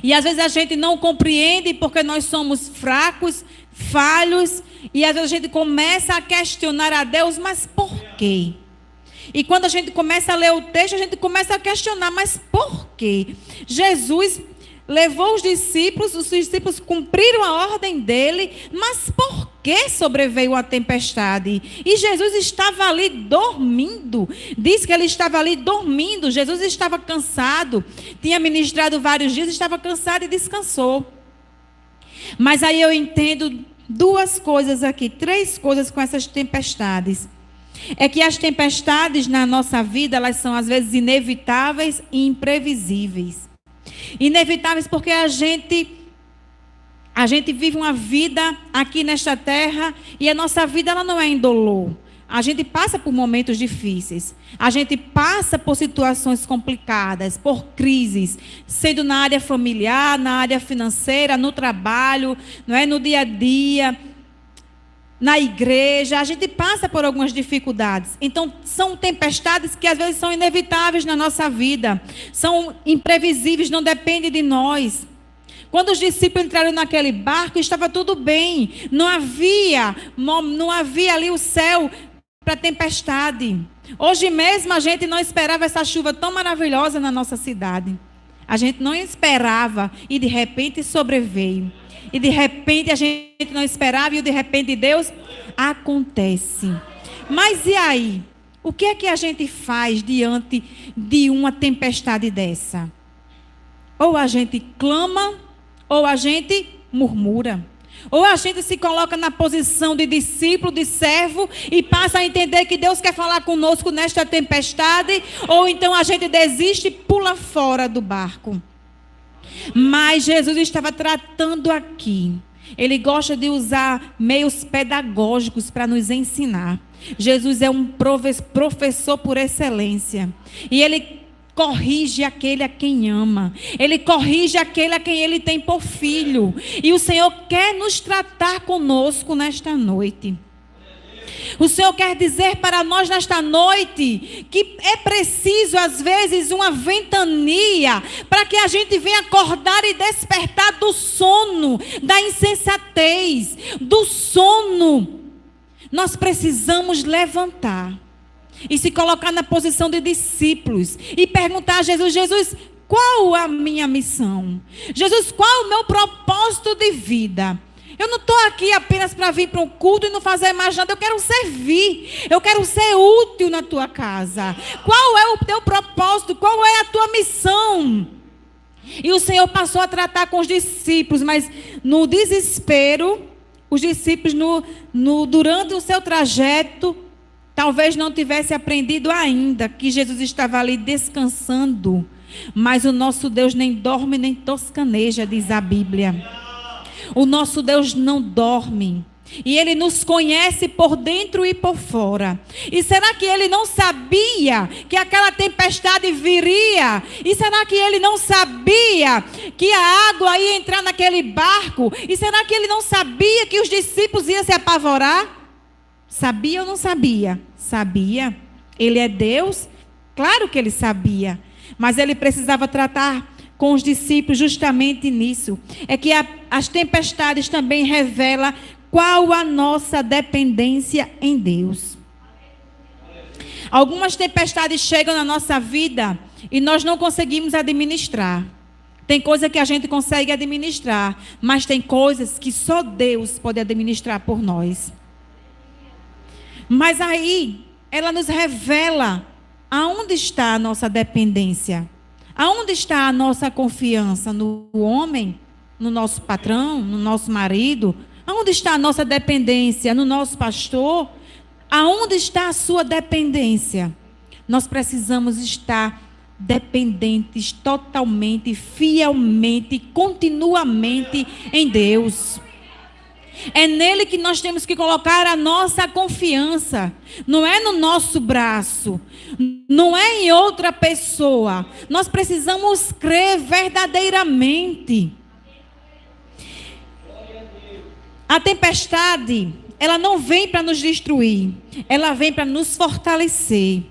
E às vezes a gente não compreende porque nós somos fracos, falhos, e às vezes a gente começa a questionar a Deus, mas por quê? E quando a gente começa a ler o texto, a gente começa a questionar, mas por quê? Jesus levou os discípulos cumpriram a ordem dele, mas por que sobreveio a tempestade? E Jesus estava ali dormindo. Diz que ele estava ali dormindo. Jesus estava cansado, tinha ministrado vários dias, estava cansado e descansou. Mas aí eu entendo duas coisas aqui, três coisas com essas tempestades. É que as tempestades na nossa vida, elas são às vezes inevitáveis e imprevisíveis. Inevitáveis porque a gente vive uma vida aqui nesta terra e a nossa vida ela não é indolor. A gente passa por momentos difíceis. A gente passa por situações complicadas, por crises, sendo na área familiar, na área financeira, no trabalho, não é, no dia a dia, na igreja. A gente passa por algumas dificuldades. Então, são tempestades que às vezes são inevitáveis na nossa vida. São imprevisíveis, não dependem de nós. Quando os discípulos entraram naquele barco, estava tudo bem. Não havia ali o céu para tempestade. Hoje mesmo a gente não esperava essa chuva tão maravilhosa na nossa cidade. A gente não esperava e de repente sobreveio. E de repente a gente não esperava e de repente Deus acontece. Mas e aí? O que é que a gente faz diante de uma tempestade dessa? Ou a gente clama, ou a gente murmura. Ou a gente se coloca na posição de discípulo, de servo, e passa a entender que Deus quer falar conosco nesta tempestade, ou então a gente desiste e pula fora do barco. Mas Jesus estava tratando aqui. Ele gosta de usar meios pedagógicos para nos ensinar. Jesus é um professor por excelência. E ele corrige aquele a quem ama. Ele corrige aquele a quem ele tem por filho. E o Senhor quer nos tratar conosco nesta noite. O Senhor quer dizer para nós nesta noite que é preciso às vezes uma ventania para que a gente venha acordar e despertar do sono, da insensatez, do sono. Nós precisamos levantar e se colocar na posição de discípulos e perguntar a Jesus: Jesus, Qual a minha missão? Jesus, qual o meu propósito de vida? Eu não estou aqui apenas para vir para um culto e não fazer mais nada. Eu quero servir. Eu quero ser útil na tua casa. Qual é o teu propósito? Qual é a tua missão? E o Senhor passou a tratar com os discípulos, mas no desespero, os discípulos, durante o seu trajeto, talvez não tivessem aprendido ainda que Jesus estava ali descansando. Mas o nosso Deus nem dorme nem toscaneja, diz a Bíblia. O nosso Deus não dorme. E Ele nos conhece por dentro e por fora. E será que Ele não sabia que aquela tempestade viria? E será que Ele não sabia que a água ia entrar naquele barco? E será que Ele não sabia que os discípulos iam se apavorar? Sabia ou não sabia? Sabia. Ele é Deus? Claro que Ele sabia. Mas Ele precisava tratar com os discípulos justamente nisso. É que as tempestades também revelam qual a nossa dependência em Deus. Algumas tempestades chegam na nossa vida e nós não conseguimos administrar. Tem coisa que a gente consegue administrar, mas tem coisas que só Deus pode administrar por nós. Mas aí, ela nos revela aonde está a nossa dependência. Aonde está a nossa confiança? No homem? No nosso patrão? No nosso marido? Aonde está a nossa dependência? No nosso pastor? Aonde está a sua dependência? Nós precisamos estar dependentes totalmente, fielmente, continuamente em Deus. É nele que nós temos que colocar a nossa confiança. Não é no nosso braço. Não é em outra pessoa. Nós precisamos crer verdadeiramente. A tempestade, ela não vem para nos destruir. Ela vem para nos fortalecer.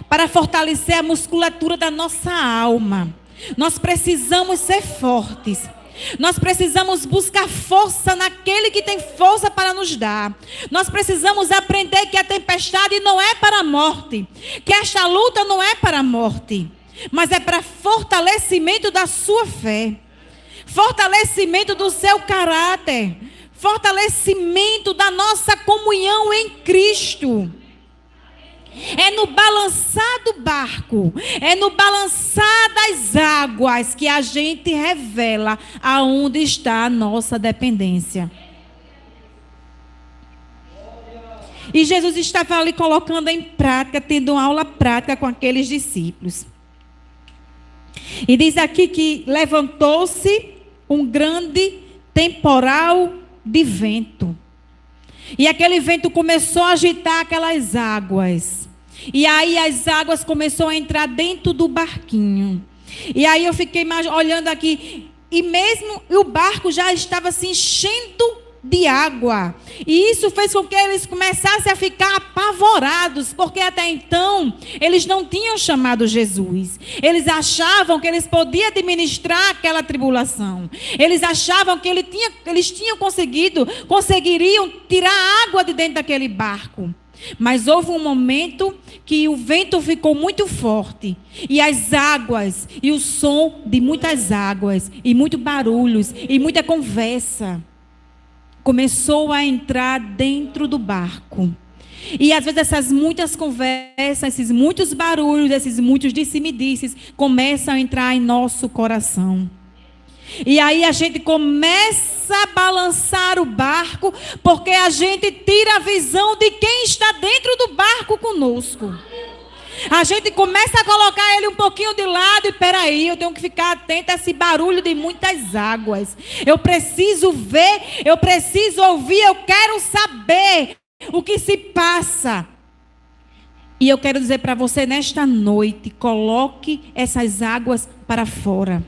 Para fortalecer a musculatura da nossa alma. Nós precisamos ser fortes. Nós precisamos buscar força naquele que tem força para nos dar. Nós precisamos aprender que a tempestade não é para a morte. Que esta luta não é para a morte. Mas é para fortalecimento da sua fé. Fortalecimento do seu caráter. Fortalecimento da nossa comunhão em Cristo. É no balançar do barco, é no balançar das águas que a gente revela aonde está a nossa dependência. E Jesus estava ali colocando em prática, tendo uma aula prática com aqueles discípulos. E diz aqui que levantou-se um grande temporal de vento. E aquele vento começou a agitar aquelas águas. E aí as águas começaram a entrar dentro do barquinho. E aí eu fiquei olhando aqui. E mesmo o barco já estava se enchendo de água. E isso fez com que eles começassem a ficar apavorados. Porque até então eles não tinham chamado Jesus. Eles achavam que eles podiam administrar aquela tribulação. Eles achavam que eles conseguiriam tirar a água de dentro daquele barco. Mas houve um momento que o vento ficou muito forte. E as águas, e o som de muitas águas, e muitos barulhos, e muita conversa, começou a entrar dentro do barco. E às vezes essas muitas conversas, esses muitos barulhos, esses muitos disse-me-disses, começam a entrar em nosso coração. E aí a gente começa a balançar o barco, porque a gente tira a visão de quem está dentro do barco conosco. A gente começa a colocar ele um pouquinho de lado e peraí, eu tenho que ficar atento a esse barulho de muitas águas. Eu preciso ver, eu preciso ouvir, eu quero saber o que se passa. E eu quero dizer para você nesta noite, coloque essas águas para fora.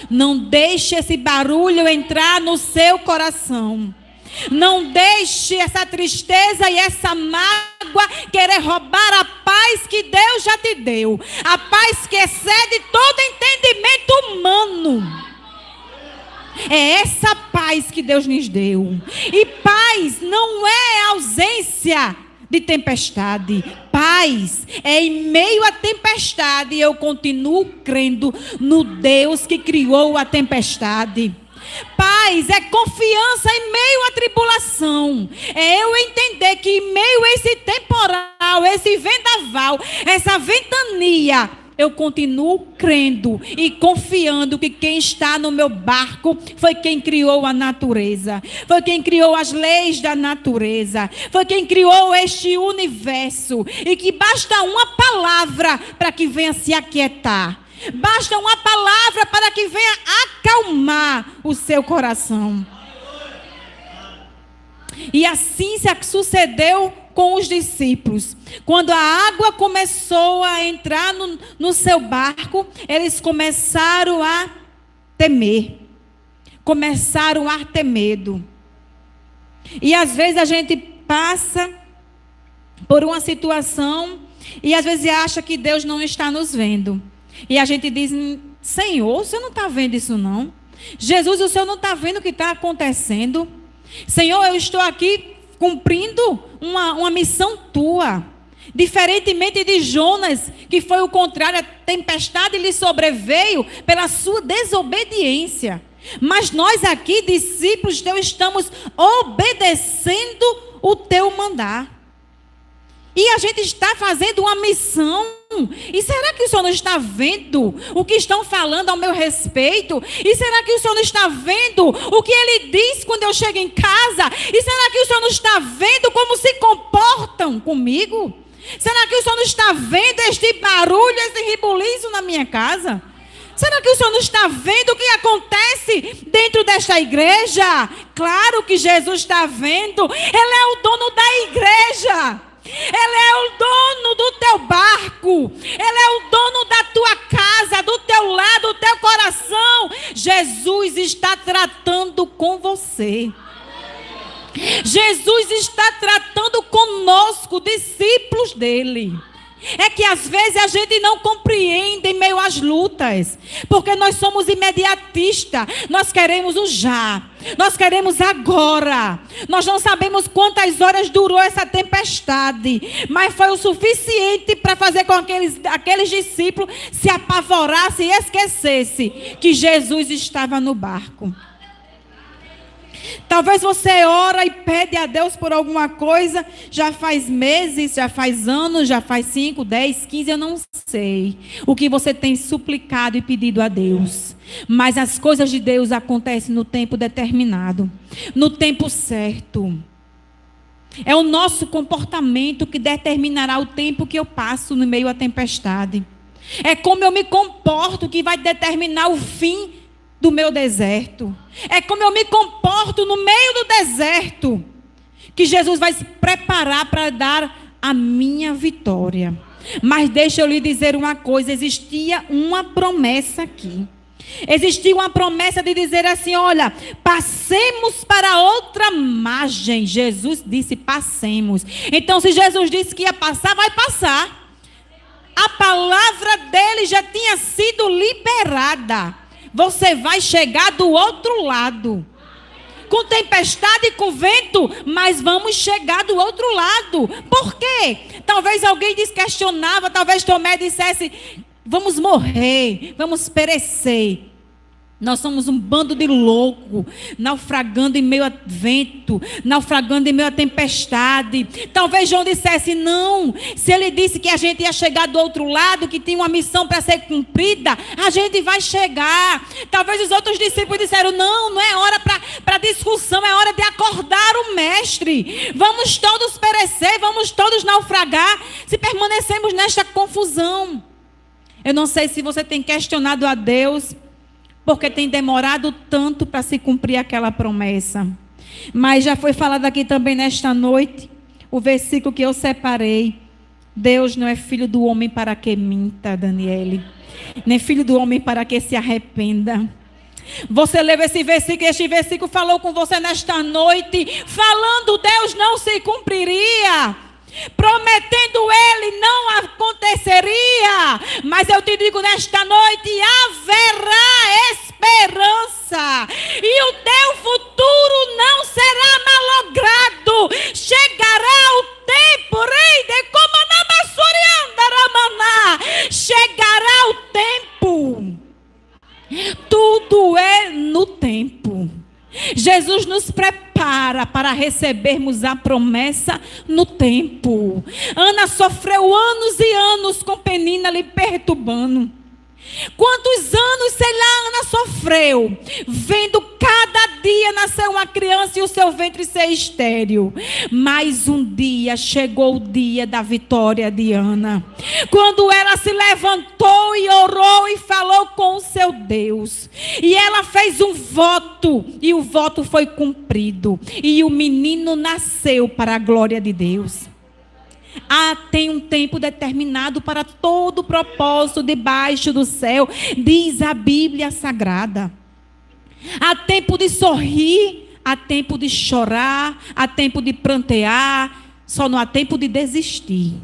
Não deixe esse barulho entrar no seu coração. Não deixe essa tristeza e essa mágoa querer roubar a paz que Deus já te deu. A paz que excede todo entendimento humano. É essa paz que Deus nos deu. E paz não é ausência de tempestade. Paz é em meio à tempestade. Eu continuo crendo no Deus que criou a tempestade. Paz é confiança em meio à tribulação. É eu entender que em meio a esse temporal, esse vendaval, essa ventania, eu continuo crendo e confiando que quem está no meu barco foi quem criou a natureza, foi quem criou as leis da natureza, foi quem criou este universo, e que basta uma palavra para que venha se aquietar. Basta uma palavra para que venha acalmar o seu coração. E assim se sucedeu com os discípulos. Quando a água começou a entrar no seu barco, eles começaram a temer. Começaram a ter medo. E às vezes a gente passa por uma situação e às vezes acha que Deus não está nos vendo. E a gente diz: Senhor, o Senhor não está vendo isso não? Jesus, o Senhor não está vendo o que está acontecendo? Senhor, eu estou aqui cumprindo uma missão tua. Diferentemente de Jonas, que foi o contrário, a tempestade lhe sobreveio pela sua desobediência. Mas nós aqui, discípulos teus, estamos obedecendo o teu mandar. E a gente está fazendo uma missão. E será que o Senhor não está vendo o que estão falando ao meu respeito? E será que o Senhor não está vendo o que Ele diz quando eu chego em casa? E será que o Senhor não está vendo como se comportam comigo? Será que o Senhor não está vendo este barulho, este rebuliço na minha casa? Será que o Senhor não está vendo o que acontece dentro desta igreja? Claro que Jesus está vendo. Ele é o dono da igreja. Ele é o dono do teu barco. Ele é o dono da tua casa, do teu lar, do teu coração. Jesus está tratando com você. Jesus está tratando conosco, discípulos dele. É que às vezes a gente não compreende em meio às lutas, porque nós somos imediatistas, nós queremos o já, nós queremos agora. Nós não sabemos quantas horas durou essa tempestade, mas foi o suficiente para fazer com que aqueles discípulos se apavorassem e esquecessem que Jesus estava no barco. Talvez você ora e pede a Deus por alguma coisa, já faz meses, já faz anos, já faz 5, 10, 15, eu não sei o que você tem suplicado e pedido a Deus. Mas as coisas de Deus acontecem no tempo determinado, no tempo certo. É o nosso comportamento que determinará o tempo que eu passo no meio à tempestade. É como eu me comporto que vai determinar o fim do meu deserto. É como eu me comporto no meio do deserto que Jesus vai se preparar para dar a minha vitória. Mas deixa eu lhe dizer uma coisa, existia uma promessa aqui. Existia uma promessa de dizer assim: olha, passemos para outra margem. Jesus disse: passemos. Então, se Jesus disse que ia passar, vai passar. A palavra dele já tinha sido liberada. Você vai chegar do outro lado. Com tempestade e com vento, mas vamos chegar do outro lado. Por quê? Talvez alguém questionava, talvez Tomé dissesse: vamos morrer, vamos perecer. Nós somos um bando de louco, naufragando em meio a vento, naufragando em meio a tempestade. Talvez João dissesse: não, se ele disse que a gente ia chegar do outro lado, que tinha uma missão para ser cumprida, a gente vai chegar. Talvez os outros discípulos disseram: não é hora para discussão, é hora de acordar o mestre. Vamos todos perecer, vamos todos naufragar, se permanecemos nesta confusão. Eu não sei se você tem questionado a Deus, porque tem demorado tanto para se cumprir aquela promessa. Mas já foi falado aqui também nesta noite, o versículo que eu separei. Deus não é filho do homem para que minta, Daniele. Nem filho do homem para que se arrependa. Você leu esse versículo, este versículo falou com você nesta noite, falando Deus não se cumpriria. Prometendo ele não aconteceria, mas eu te digo nesta noite: haverá esperança, e o teu futuro não será malogrado. Chegará o tempo, recebermos a promessa no tempo. Ana sofreu anos e anos com Penina lhe perturbando. Quantos anos, sei lá, Ana sofreu, vendo cada dia nascer uma criança e o seu ventre ser estéril. Mas um dia chegou o dia da vitória de Ana, quando ela se levantou e orou e falou com o seu Deus, e ela fez um voto, e o voto foi cumprido, e o menino nasceu para a glória de Deus. Tem um tempo determinado para todo propósito debaixo do céu, diz a Bíblia Sagrada. Há tempo de sorrir, há tempo de chorar, há tempo de prantear, só não há tempo de desistir.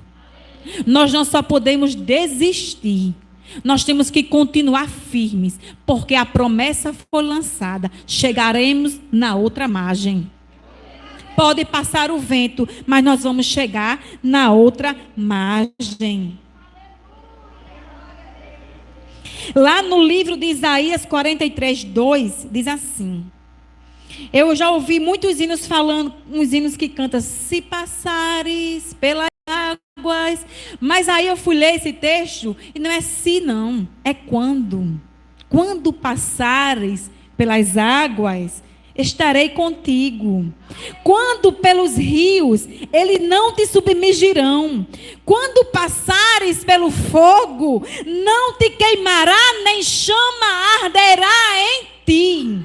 Nós não só podemos desistir, nós temos que continuar firmes, porque a promessa foi lançada, chegaremos na outra margem. Pode passar o vento, mas nós vamos chegar na outra margem. Lá no livro de Isaías 43:2, diz assim. Eu já ouvi muitos hinos falando, uns hinos que cantam, se passares pelas águas. Mas aí eu fui ler esse texto, e não é se não, é quando. Quando passares pelas águas, estarei contigo. Quando pelos rios, eles não te submergirão. Quando passares pelo fogo, não te queimará, nem chama arderá em ti.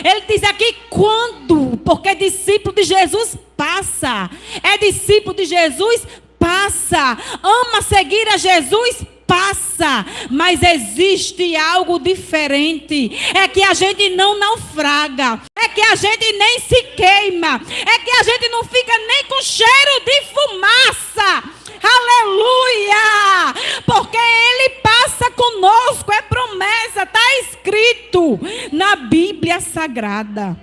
Ele diz aqui quando, porque discípulo de Jesus passa. É discípulo de Jesus, passa. Ama seguir a Jesus, passa, mas existe algo diferente. É que a gente não naufraga, é que a gente nem se queima, é que a gente não fica nem com cheiro de fumaça. Aleluia! Porque Ele passa conosco, é promessa, está escrito na Bíblia Sagrada.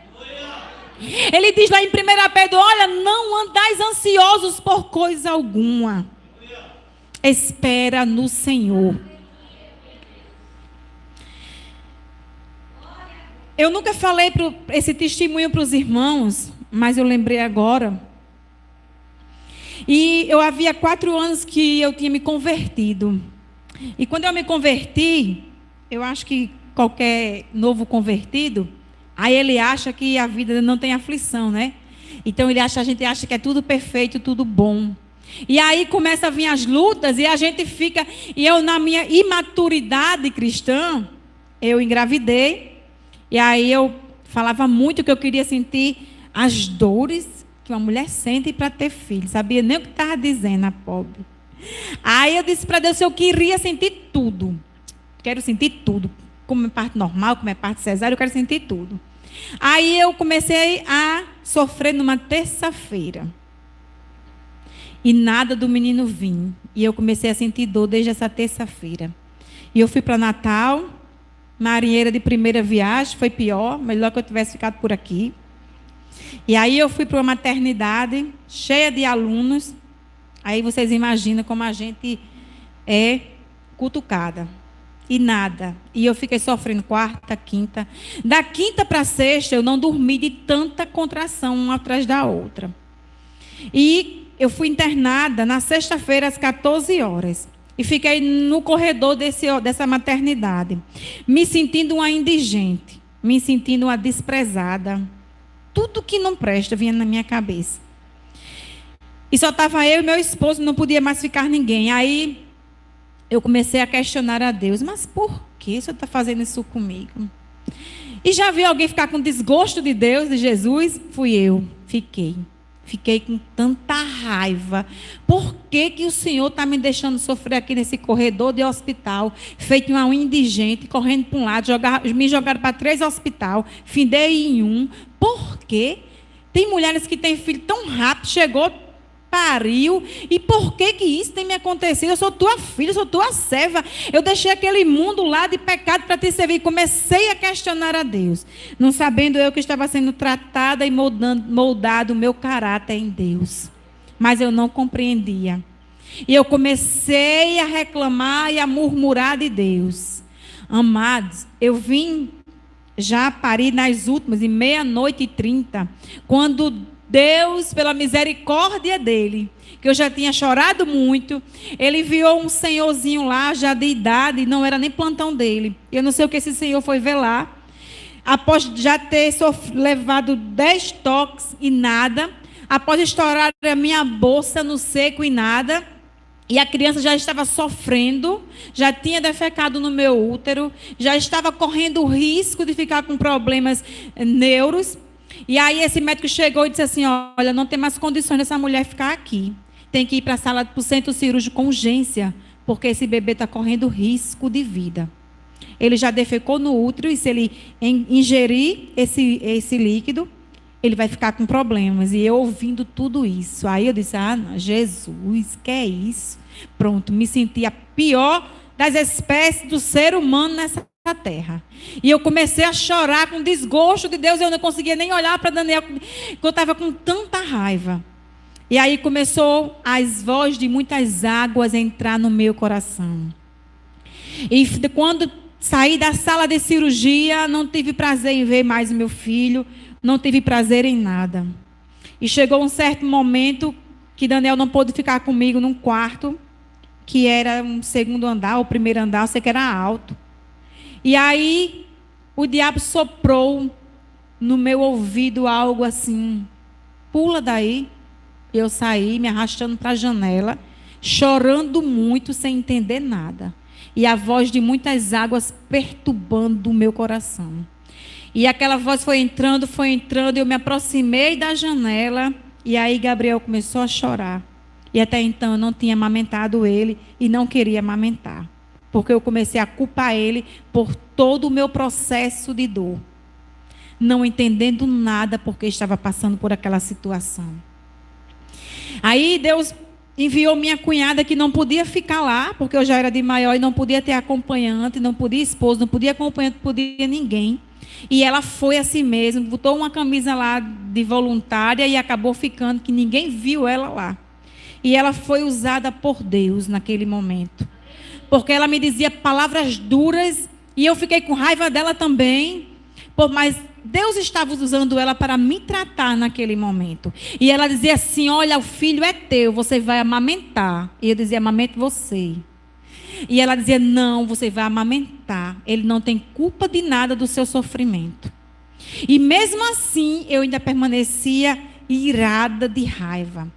Ele diz lá em 1 Pedro, olha, não andais ansiosos por coisa alguma. Espera no Senhor. Eu nunca falei esse testemunho para os irmãos, mas eu lembrei agora. E eu havia 4 anos que eu tinha me convertido. E quando eu me converti, eu acho que qualquer novo convertido, aí ele acha que a vida não tem aflição, né? Então a gente acha que é tudo perfeito, tudo bom. E aí começa a vir as lutas e a gente fica... E eu, na minha imaturidade cristã, eu engravidei. E aí eu falava muito que eu queria sentir as dores que uma mulher sente para ter filho. Sabia nem o que estava dizendo, a pobre. Aí eu disse para Deus que eu queria sentir tudo. Quero sentir tudo. Como é parte normal, como é parte cesárea, eu quero sentir tudo. Aí eu comecei a sofrer numa terça-feira. E nada do menino vinha. E eu comecei a sentir dor desde essa terça-feira. E eu fui para Natal, marinheira de primeira viagem, foi pior, melhor que eu tivesse ficado por aqui. E aí eu fui para uma maternidade cheia de alunos. Aí vocês imaginam como a gente é cutucada. E nada. E eu fiquei sofrendo quarta, quinta. Da quinta para sexta eu não dormi de tanta contração uma atrás da outra. E eu fui internada na sexta-feira às 14 horas. E fiquei no corredor dessa maternidade. Me sentindo uma indigente. Me sentindo uma desprezada. Tudo que não presta vinha na minha cabeça. E só estava eu e meu esposo, não podia mais ficar ninguém. Aí eu comecei a questionar a Deus. Mas por que o Senhor está fazendo isso comigo? E já viu alguém ficar com desgosto de Deus, de Jesus? Fui eu. Fiquei com tanta raiva. Por que o Senhor está me deixando sofrer aqui nesse corredor de hospital? Feito uma indigente, correndo para um lado, me jogaram para 3 hospitais, findei em um. Por quê? Tem mulheres que têm filho tão rápido, chegou, pariu. E por que isso tem me acontecido? Eu sou tua filha, eu sou tua serva. Eu deixei aquele mundo lá de pecado para te servir. Comecei a questionar a Deus, não sabendo eu que estava sendo tratada e moldado o meu caráter em Deus. Mas eu não compreendia. E eu comecei a reclamar e a murmurar de Deus. Amados, eu vim já pari nas últimas, em 00:30, quando Deus, pela misericórdia dele, que eu já tinha chorado muito, ele enviou um senhorzinho lá, já de idade, não era nem plantão dele. Eu não sei o que esse senhor foi ver lá. Após já ter levado 10 toques e nada, após estourar a minha bolsa no seco e nada, e a criança já estava sofrendo, já tinha defecado no meu útero, já estava correndo o risco de ficar com problemas neuros. E aí esse médico chegou e disse assim: olha, não tem mais condições dessa mulher ficar aqui. Tem que ir para a sala, para o centro cirúrgico com urgência, porque esse bebê está correndo risco de vida. Ele já defecou no útero e se ele ingerir esse líquido, ele vai ficar com problemas. E eu ouvindo tudo isso. Aí eu disse: Jesus, que é isso? Pronto, me senti a pior das espécies do ser humano nessa terra. E eu comecei a chorar com desgosto de Deus. Eu não conseguia nem olhar para Daniel, porque eu estava com tanta raiva. E aí começou as vozes de muitas águas a entrar no meu coração. E quando saí da sala de cirurgia, não tive prazer em ver mais o meu filho, não tive prazer em nada. E chegou um certo momento que Daniel não pôde ficar comigo num quarto, que era um segundo andar, o primeiro andar, eu sei que era alto. E aí o diabo soprou no meu ouvido algo assim: pula daí. Eu saí me arrastando para a janela, chorando muito, sem entender nada. E a voz de muitas águas perturbando o meu coração. E aquela voz foi entrando, eu me aproximei da janela, e aí Gabriel começou a chorar. E até então eu não tinha amamentado ele e não queria amamentar. Porque eu comecei a culpar ele por todo o meu processo de dor. Não entendendo nada porque estava passando por aquela situação. Aí Deus enviou minha cunhada, que não podia ficar lá, porque eu já era de maior e não podia ter acompanhante, não podia esposo, não podia acompanhante, não podia ninguém. E ela foi assim mesmo, botou uma camisa lá de voluntária e acabou ficando, que ninguém viu ela lá. E ela foi usada por Deus naquele momento. Porque ela me dizia palavras duras e eu fiquei com raiva dela também. Mas Deus estava usando ela para me tratar naquele momento. E ela dizia assim: olha, o filho é teu, você vai amamentar. E eu dizia: amamente você. E ela dizia: não, você vai amamentar. Ele não tem culpa de nada do seu sofrimento. E mesmo assim, eu ainda permanecia irada de raiva.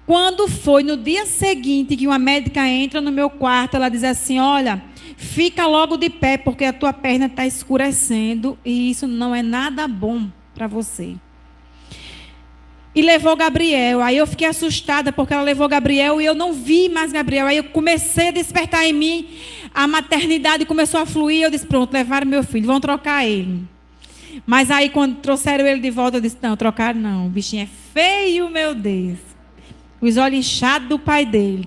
Quando foi no dia seguinte que uma médica entra no meu quarto, ela diz assim: olha, fica logo de pé, porque a tua perna está escurecendo e isso não é nada bom para você. E levou Gabriel. Aí eu fiquei assustada, porque ela levou Gabriel e eu não vi mais Gabriel. Aí eu comecei a despertar em mim, a maternidade começou a fluir. Eu disse: pronto, levaram meu filho, vão trocar ele. Mas aí quando trouxeram ele de volta, eu disse: não, trocaram não, o bichinho é feio, meu Deus. Os olhos inchados do pai dele.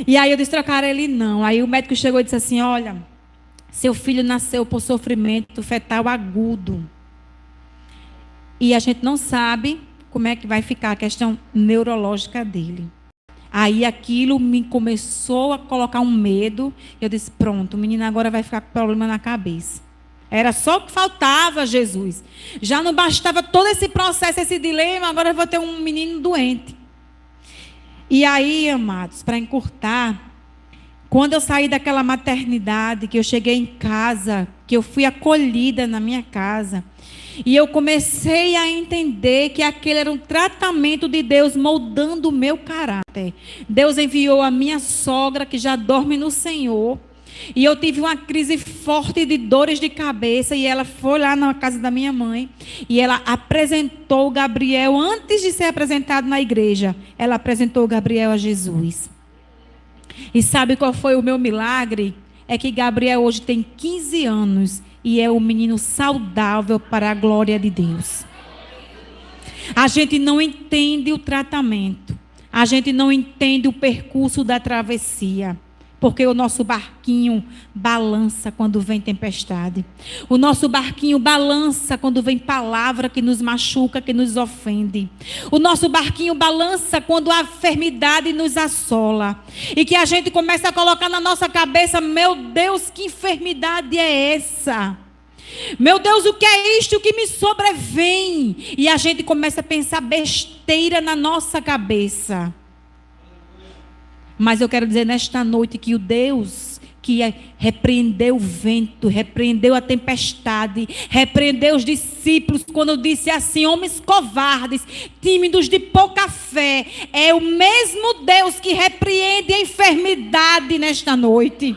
E aí eu disse: trocaram ele não. Aí o médico chegou e disse assim: olha, seu filho nasceu por sofrimento fetal agudo. E a gente não sabe como é que vai ficar a questão neurológica dele. Aí aquilo me começou a colocar um medo. Eu disse: pronto, o menino agora vai ficar com problema na cabeça. Era só o que faltava, Jesus. Já não bastava todo esse processo, esse dilema, agora eu vou ter um menino doente. E aí, amados, para encurtar, quando eu saí daquela maternidade, que eu cheguei em casa, que eu fui acolhida na minha casa, e eu comecei a entender que aquele era um tratamento de Deus moldando o meu caráter. Deus enviou a minha sogra, que já dorme no Senhor, e eu tive uma crise forte de dores de cabeça, e ela foi lá na casa da minha mãe, e ela apresentou o Gabriel, antes de ser apresentado na igreja, ela apresentou o Gabriel a Jesus. E sabe qual foi o meu milagre? É que Gabriel hoje tem 15 anos, e é um menino saudável para a glória de Deus. A gente não entende o tratamento, a gente não entende o percurso da travessia. Porque o nosso barquinho balança quando vem tempestade. O nosso barquinho balança quando vem palavra que nos machuca, que nos ofende. O nosso barquinho balança quando a enfermidade nos assola. E que a gente começa a colocar na nossa cabeça: meu Deus, que enfermidade é essa? Meu Deus, o que é isto que me sobrevém? E a gente começa a pensar besteira na nossa cabeça. Mas eu quero dizer nesta noite que o Deus que repreendeu o vento, repreendeu a tempestade, repreendeu os discípulos quando disse assim: homens covardes, tímidos de pouca fé, é o mesmo Deus que repreende a enfermidade nesta noite.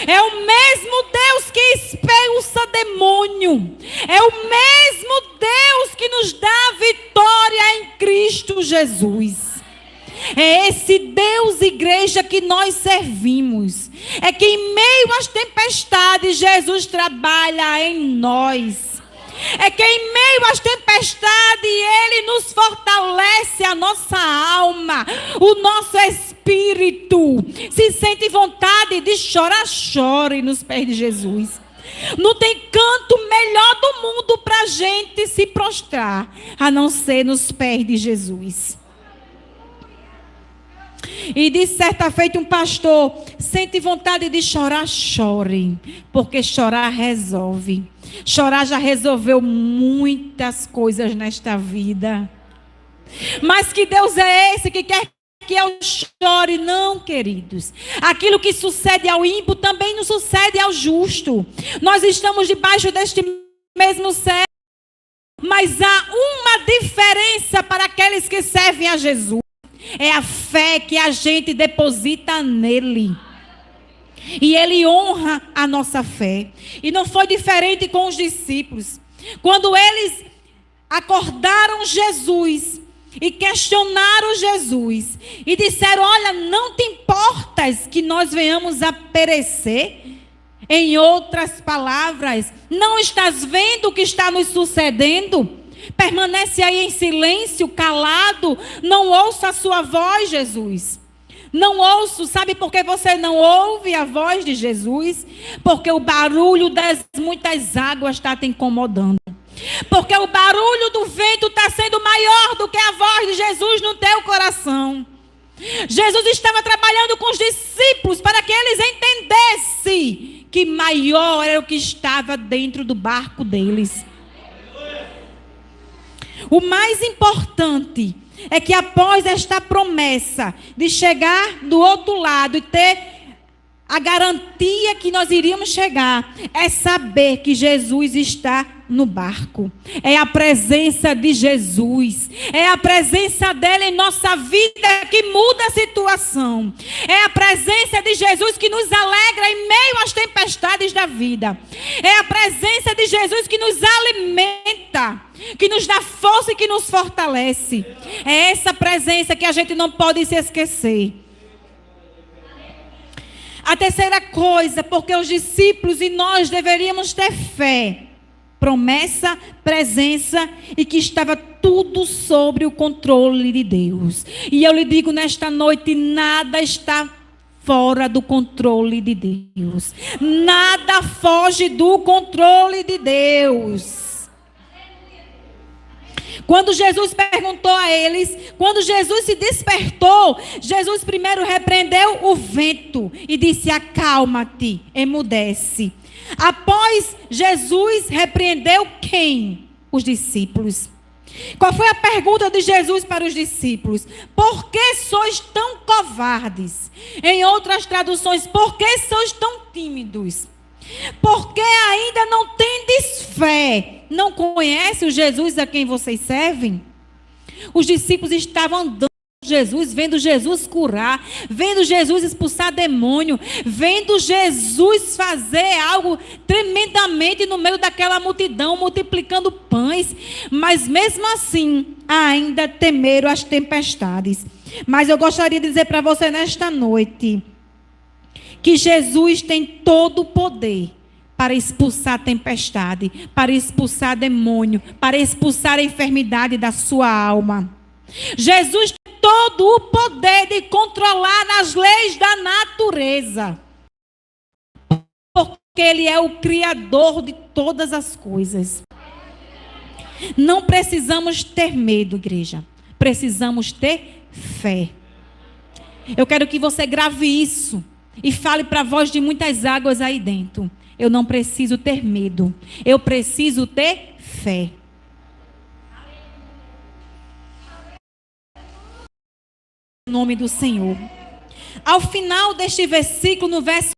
É o mesmo Deus que expulsa demônio. É o mesmo Deus que nos dá vitória em Cristo Jesus. É esse Deus, igreja, que nós servimos. É que em meio às tempestades Jesus trabalha em nós. É que em meio às tempestades Ele nos fortalece a nossa alma, o nosso espírito. Se sente vontade de chorar, chore nos pés de Jesus. Não tem canto melhor do mundo para a gente se prostrar, a não ser nos pés de Jesus. E disse certa feita um pastor: sente vontade de chorar, chore, porque chorar resolve. Chorar já resolveu muitas coisas nesta vida. Mas que Deus é esse que quer que eu chore? Não, queridos. Aquilo que sucede ao ímpio também não sucede ao justo. Nós estamos debaixo deste mesmo céu. Mas há uma diferença para aqueles que servem a Jesus. É a fé que a gente deposita nele. E ele honra a nossa fé. E não foi diferente com os discípulos. Quando eles acordaram Jesus e questionaram Jesus e disseram: olha, não te importas que nós venhamos a perecer? Em outras palavras, não estás vendo o que está nos sucedendo? Permanece aí em silêncio, calado, não ouça a sua voz, Jesus. Não ouço, sabe por que você não ouve a voz de Jesus? Porque o barulho das muitas águas está te incomodando. Porque o barulho do vento está sendo maior do que a voz de Jesus no teu coração. Jesus estava trabalhando com os discípulos para que eles entendessem que maior era o que estava dentro do barco deles. O mais importante é que após esta promessa de chegar do outro lado e ter a garantia que nós iríamos chegar, é saber que Jesus está no barco. É a presença de Jesus. É a presença dele em nossa vida que muda a situação. É a presença de Jesus que nos alegra em meio às tempestades da vida. É a presença de Jesus que nos alimenta, que nos dá força e que nos fortalece. É essa presença que a gente não pode se esquecer. A terceira coisa, porque os discípulos e nós deveríamos ter fé, promessa, presença e que estava tudo sobre o controle de Deus. E eu lhe digo nesta noite, nada está fora do controle de Deus. Nada foge do controle de Deus. Quando Jesus perguntou a eles, quando Jesus se despertou, Jesus primeiro repreendeu o vento e disse: acalma-te, emudece. Após Jesus repreendeu quem? Os discípulos. Qual foi a pergunta de Jesus para os discípulos? Por que sois tão covardes? Em outras traduções, por que sois tão tímidos? Porque ainda não tendes fé. Não conhece o Jesus a quem vocês servem? Os discípulos estavam andando com Jesus, vendo Jesus curar, vendo Jesus expulsar demônio, vendo Jesus fazer algo tremendamente no meio daquela multidão, multiplicando pães. Mas mesmo assim, ainda temeram as tempestades. Mas eu gostaria de dizer para você nesta noite que Jesus tem todo o poder para expulsar a tempestade, para expulsar demônio, para expulsar a enfermidade da sua alma. Jesus tem todo o poder de controlar as leis da natureza, porque Ele é o Criador de todas as coisas. Não precisamos ter medo, igreja. Precisamos ter fé. Eu quero que você grave isso e fale para a voz de muitas águas aí dentro. eu não preciso ter medo. Eu preciso ter fé. Em nome do Senhor. Ao final deste versículo, no verso,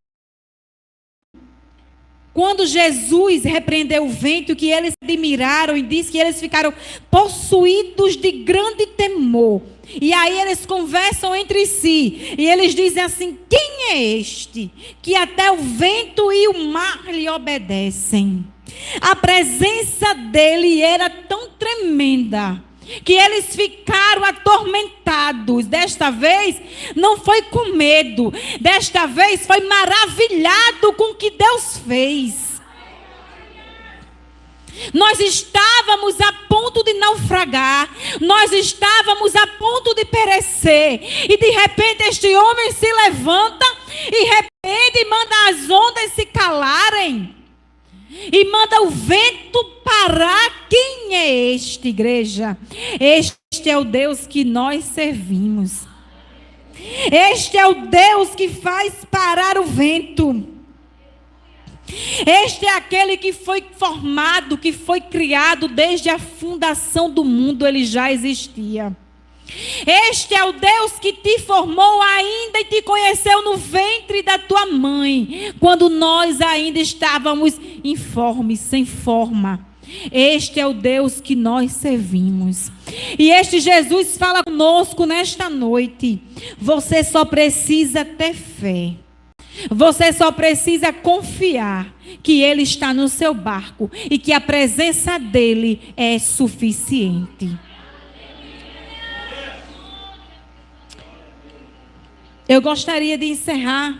quando Jesus repreendeu o vento, que eles admiraram e disse que eles ficaram possuídos de grande temor. E aí eles conversam entre si e eles dizem assim: quem é este que até o vento e o mar lhe obedecem? A presença dele era tão tremenda que eles ficaram atormentados. Desta vez não foi com medo, desta vez foi maravilhado com o que Deus fez. Nós estávamos a ponto de naufragar, nós estávamos a ponto de perecer, e de repente este homem se levanta e repreende e manda as ondas se calarem, e manda o vento parar. Quem é este, igreja? Este é o Deus que nós servimos. Este é o Deus que faz parar o vento. Este é aquele que foi formado, que foi criado desde a fundação do mundo, ele já existia. Este é o Deus que te formou ainda e te conheceu no ventre da tua mãe, quando nós ainda estávamos informes, sem forma. Este é o Deus que nós servimos. E este Jesus fala conosco nesta noite. Você só precisa ter fé. Você só precisa confiar que Ele está no seu barco e que a presença dEle é suficiente. Eu gostaria de encerrar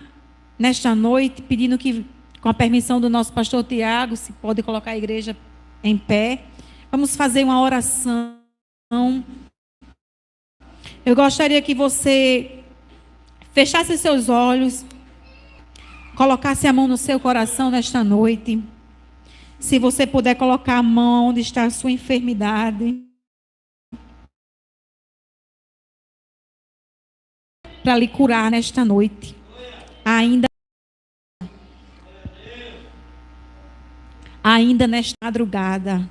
nesta noite pedindo que, com a permissão do nosso pastor Tiago, se pode colocar a igreja em pé, vamos fazer uma oração. Eu gostaria que você fechasse seus olhos, colocasse a mão no seu coração nesta noite. Se você puder colocar a mão onde está a sua enfermidade, para lhe curar nesta noite. Ainda nesta madrugada.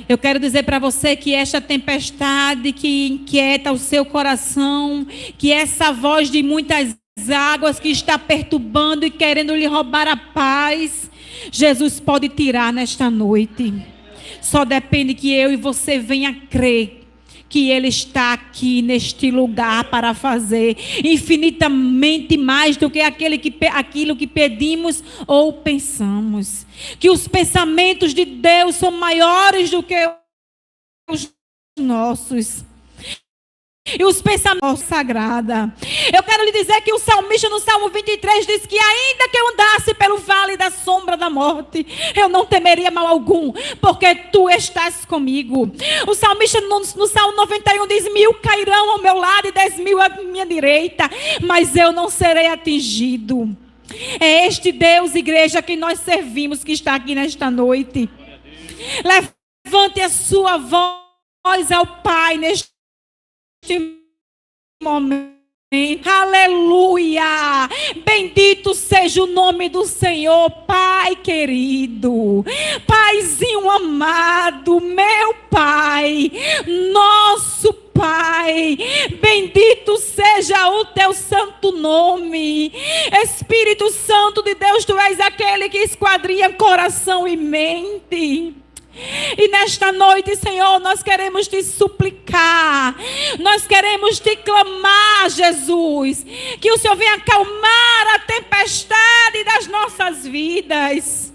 Eu quero dizer para você que esta tempestade que inquieta o seu coração, que essa voz de muitas águas que está perturbando e querendo lhe roubar a paz, Jesus pode tirar nesta noite. Só depende que eu e você venha crer que Ele está aqui neste lugar para fazer infinitamente mais do que aquilo que pedimos ou pensamos. Que os pensamentos de Deus são maiores do que os nossos. E os pensamentos sagrados. Eu quero lhe dizer que o salmista no Salmo 23 diz que ainda que eu andasse pelo vale da sombra da morte, eu não temeria mal algum, porque tu estás comigo. O salmista no Salmo 91 diz: 1000 cairão ao meu lado e 10.000 à minha direita, mas eu não serei atingido. É este Deus, igreja, que nós servimos, que está aqui nesta noite. Levante a sua voz ao Pai neste momento. Aleluia! Bendito seja o nome do Senhor, Pai querido, Paizinho amado, meu Pai, nosso Pai, bendito seja o teu santo nome. Espírito Santo de Deus, tu és aquele que esquadrinha coração e mente. E nesta noite, Senhor, nós queremos te suplicar, nós queremos te clamar, Jesus, que o Senhor venha acalmar a tempestade das nossas vidas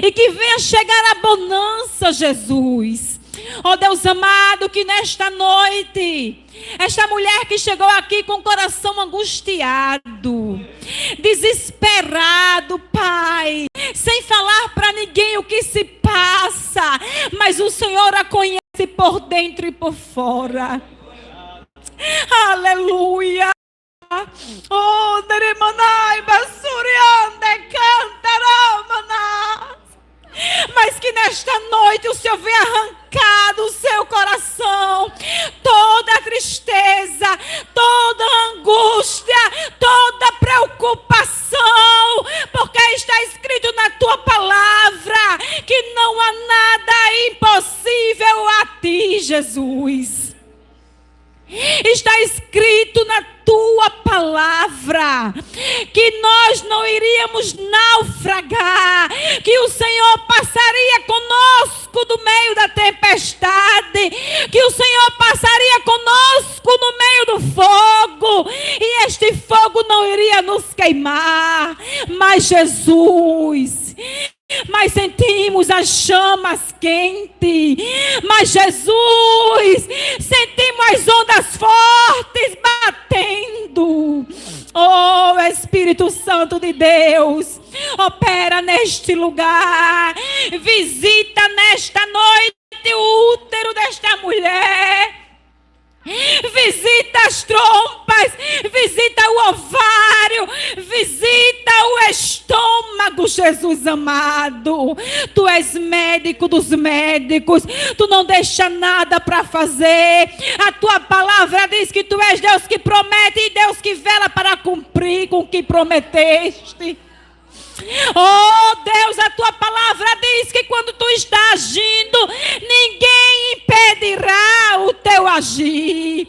e que venha chegar a bonança, Jesus. Ó Deus amado, que nesta noite, esta mulher que chegou aqui com o coração angustiado, desesperado, Pai, sem falar para ninguém o que se passa, mas o Senhor a conhece por dentro e por fora. Aleluia. Oh, Deremanai, Basuriande, Cantaramana. Mas que nesta noite o Senhor venha arrancar do seu coração toda a tristeza, toda a angústia, toda a preocupação, porque Está escrito na tua palavra que nós não iríamos naufragar, que o Senhor passaria conosco no meio da tempestade, que o Senhor passaria conosco no meio do fogo, e este fogo não iria nos queimar. Mas Jesus, mas sentimos as chamas quentes, mas Jesus, sentimos as ondas fortes batendo. Oh, Espírito Santo de Deus, opera neste lugar, visita nesta noite o útero desta mulher. Visita as trompas, visita o ovário, visita o estômago, Jesus amado. Tu és médico dos médicos, tu não deixa nada para fazer. A tua palavra diz que tu és Deus que promete e Deus que vela para cumprir com o que prometeste. Oh Deus, a tua palavra diz que quando tu está agindo, ninguém impedirá o teu agir.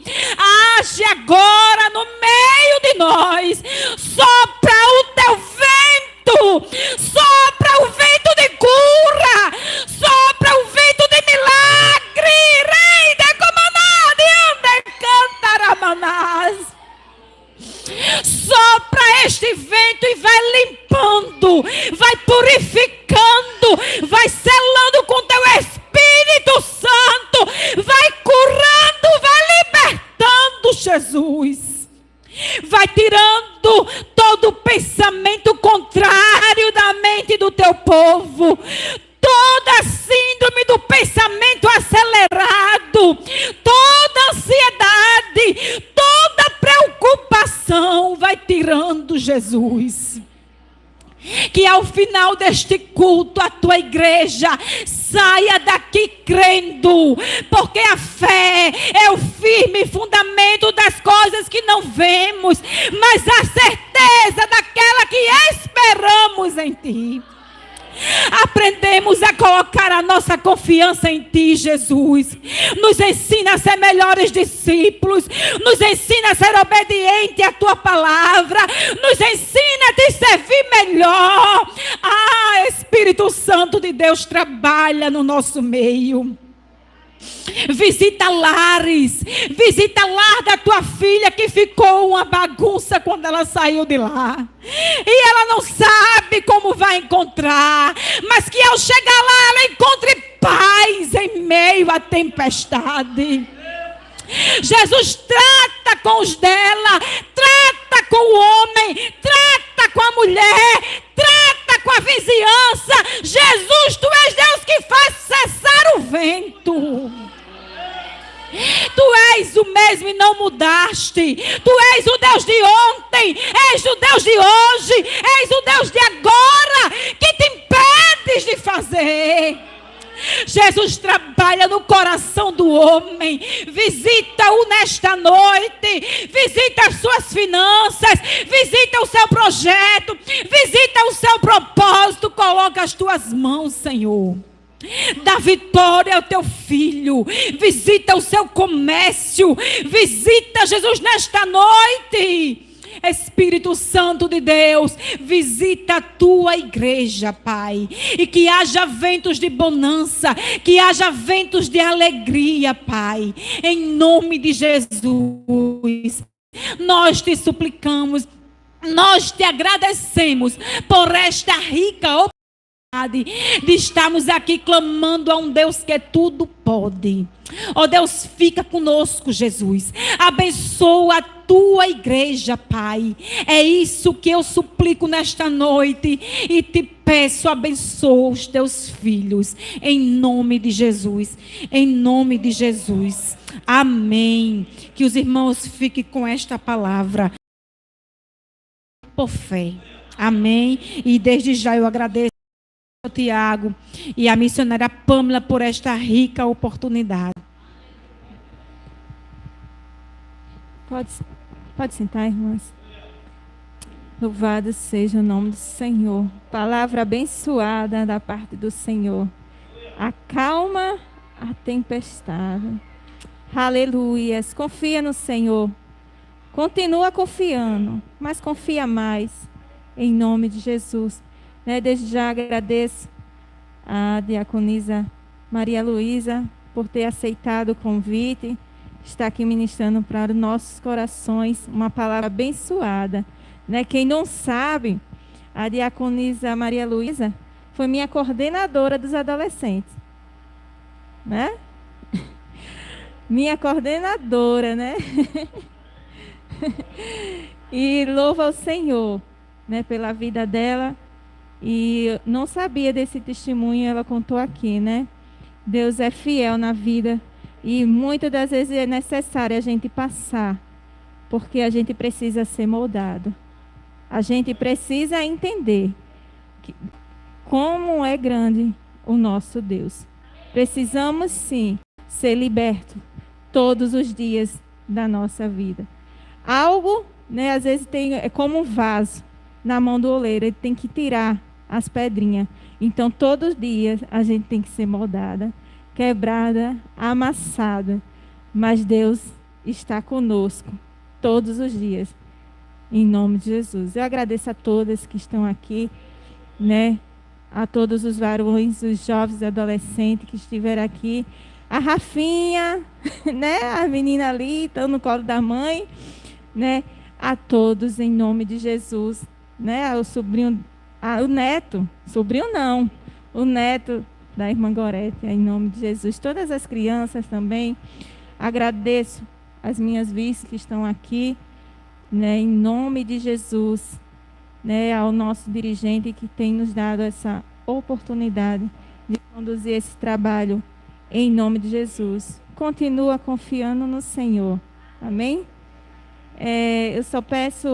Age agora no meio de nós. Sopra o teu vento, sopra o vento de cura, sopra o vento de milagre. Rei de comanade, ande cantaramanás. Sopra este vento e vai limpando, vai purificando, vai selando com teu Espírito Santo, vai curando, vai libertando, Jesus. Vai tirando todo pensamento contrário da mente do teu povo, toda síndrome do pensamento acelerado, toda ansiedade, toda preocupação, vai tirando, Jesus. Que ao final deste culto a tua igreja saia daqui crendo, porque a fé é o firme fundamento das coisas que não vemos, mas a certeza daquela que esperamos em ti. Aprendemos a colocar a nossa confiança em ti, Jesus. Nos ensina a ser melhores discípulos, nos ensina a ser obediente à tua palavra, nos ensina a te servir melhor. Ah, Espírito Santo de Deus, trabalha no nosso meio. Visita lares, visita lar da tua filha que ficou uma bagunça quando ela saiu de lá, e ela não sabe como vai encontrar, mas que ao chegar lá ela encontre paz em meio à tempestade. Jesus, trata com os dela, trata com o homem, trata com a mulher, trata com a vizinhança. Jesus, tu és Deus que faz cessar o vento. Tu és o mesmo e não mudaste. Tu és o Deus de ontem, és o Deus de hoje, és o Deus de agora, que te impedes de fazer. Jesus, trabalha no coração do homem, visita-o nesta noite, visita as suas finanças, visita o seu projeto, visita o seu propósito, coloca as tuas mãos, Senhor. Dá vitória ao teu filho, visita o seu comércio, visita, Jesus, nesta noite. Espírito Santo de Deus, visita a tua igreja, Pai, e que haja ventos de bonança, que haja ventos de alegria, Pai, em nome de Jesus. Nós te suplicamos, nós te agradecemos por esta rica oportunidade de estarmos aqui clamando a um Deus que tudo pode. Ó Deus, fica conosco, Jesus. Abençoa a tua igreja, Pai. É isso que eu suplico nesta noite e te peço, abençoa os teus filhos, em nome de Jesus. Em nome de Jesus. Amém. Que os irmãos fiquem com esta palavra por fé. Amém. E desde já eu agradeço ao Tiago e à missionária Pâmela por esta rica oportunidade. Pode sentar, irmãs. Louvado seja o nome do Senhor. Palavra abençoada da parte do Senhor. Acalma a tempestade. Aleluias. Confia no Senhor. Continua confiando, mas confia mais. Em nome de Jesus. Desde já agradeço a diaconisa Maria Luísa por ter aceitado o convite. Está aqui ministrando para os nossos corações uma palavra abençoada. Quem não sabe, a diaconisa Maria Luísa foi minha coordenadora dos adolescentes. Minha coordenadora, E louva ao Senhor, pela vida dela. E não sabia desse testemunho, ela contou aqui, Deus é fiel na vida e muitas das vezes é necessário a gente passar, porque a gente precisa ser moldado. A gente precisa entender como é grande o nosso Deus. Precisamos sim ser libertos todos os dias da nossa vida. Algo, às vezes é como um vaso na mão do oleiro, ele tem que tirar as pedrinhas. Então, todos os dias a gente tem que ser moldada, quebrada, amassada. Mas Deus está conosco todos os dias, em nome de Jesus. Eu agradeço a todas que estão aqui, a todos os varões, os jovens e adolescentes que estiveram aqui. A Rafinha, a menina ali, estão no colo da mãe, a todos, em nome de Jesus, o sobrinho, o neto, sobrinho não, o neto da irmã Gorete, em nome de Jesus. Todas as crianças também, agradeço as minhas vices que estão aqui, em nome de Jesus, ao nosso dirigente que tem nos dado essa oportunidade de conduzir esse trabalho, em nome de Jesus. Continua confiando no Senhor. Amém? Eu só peço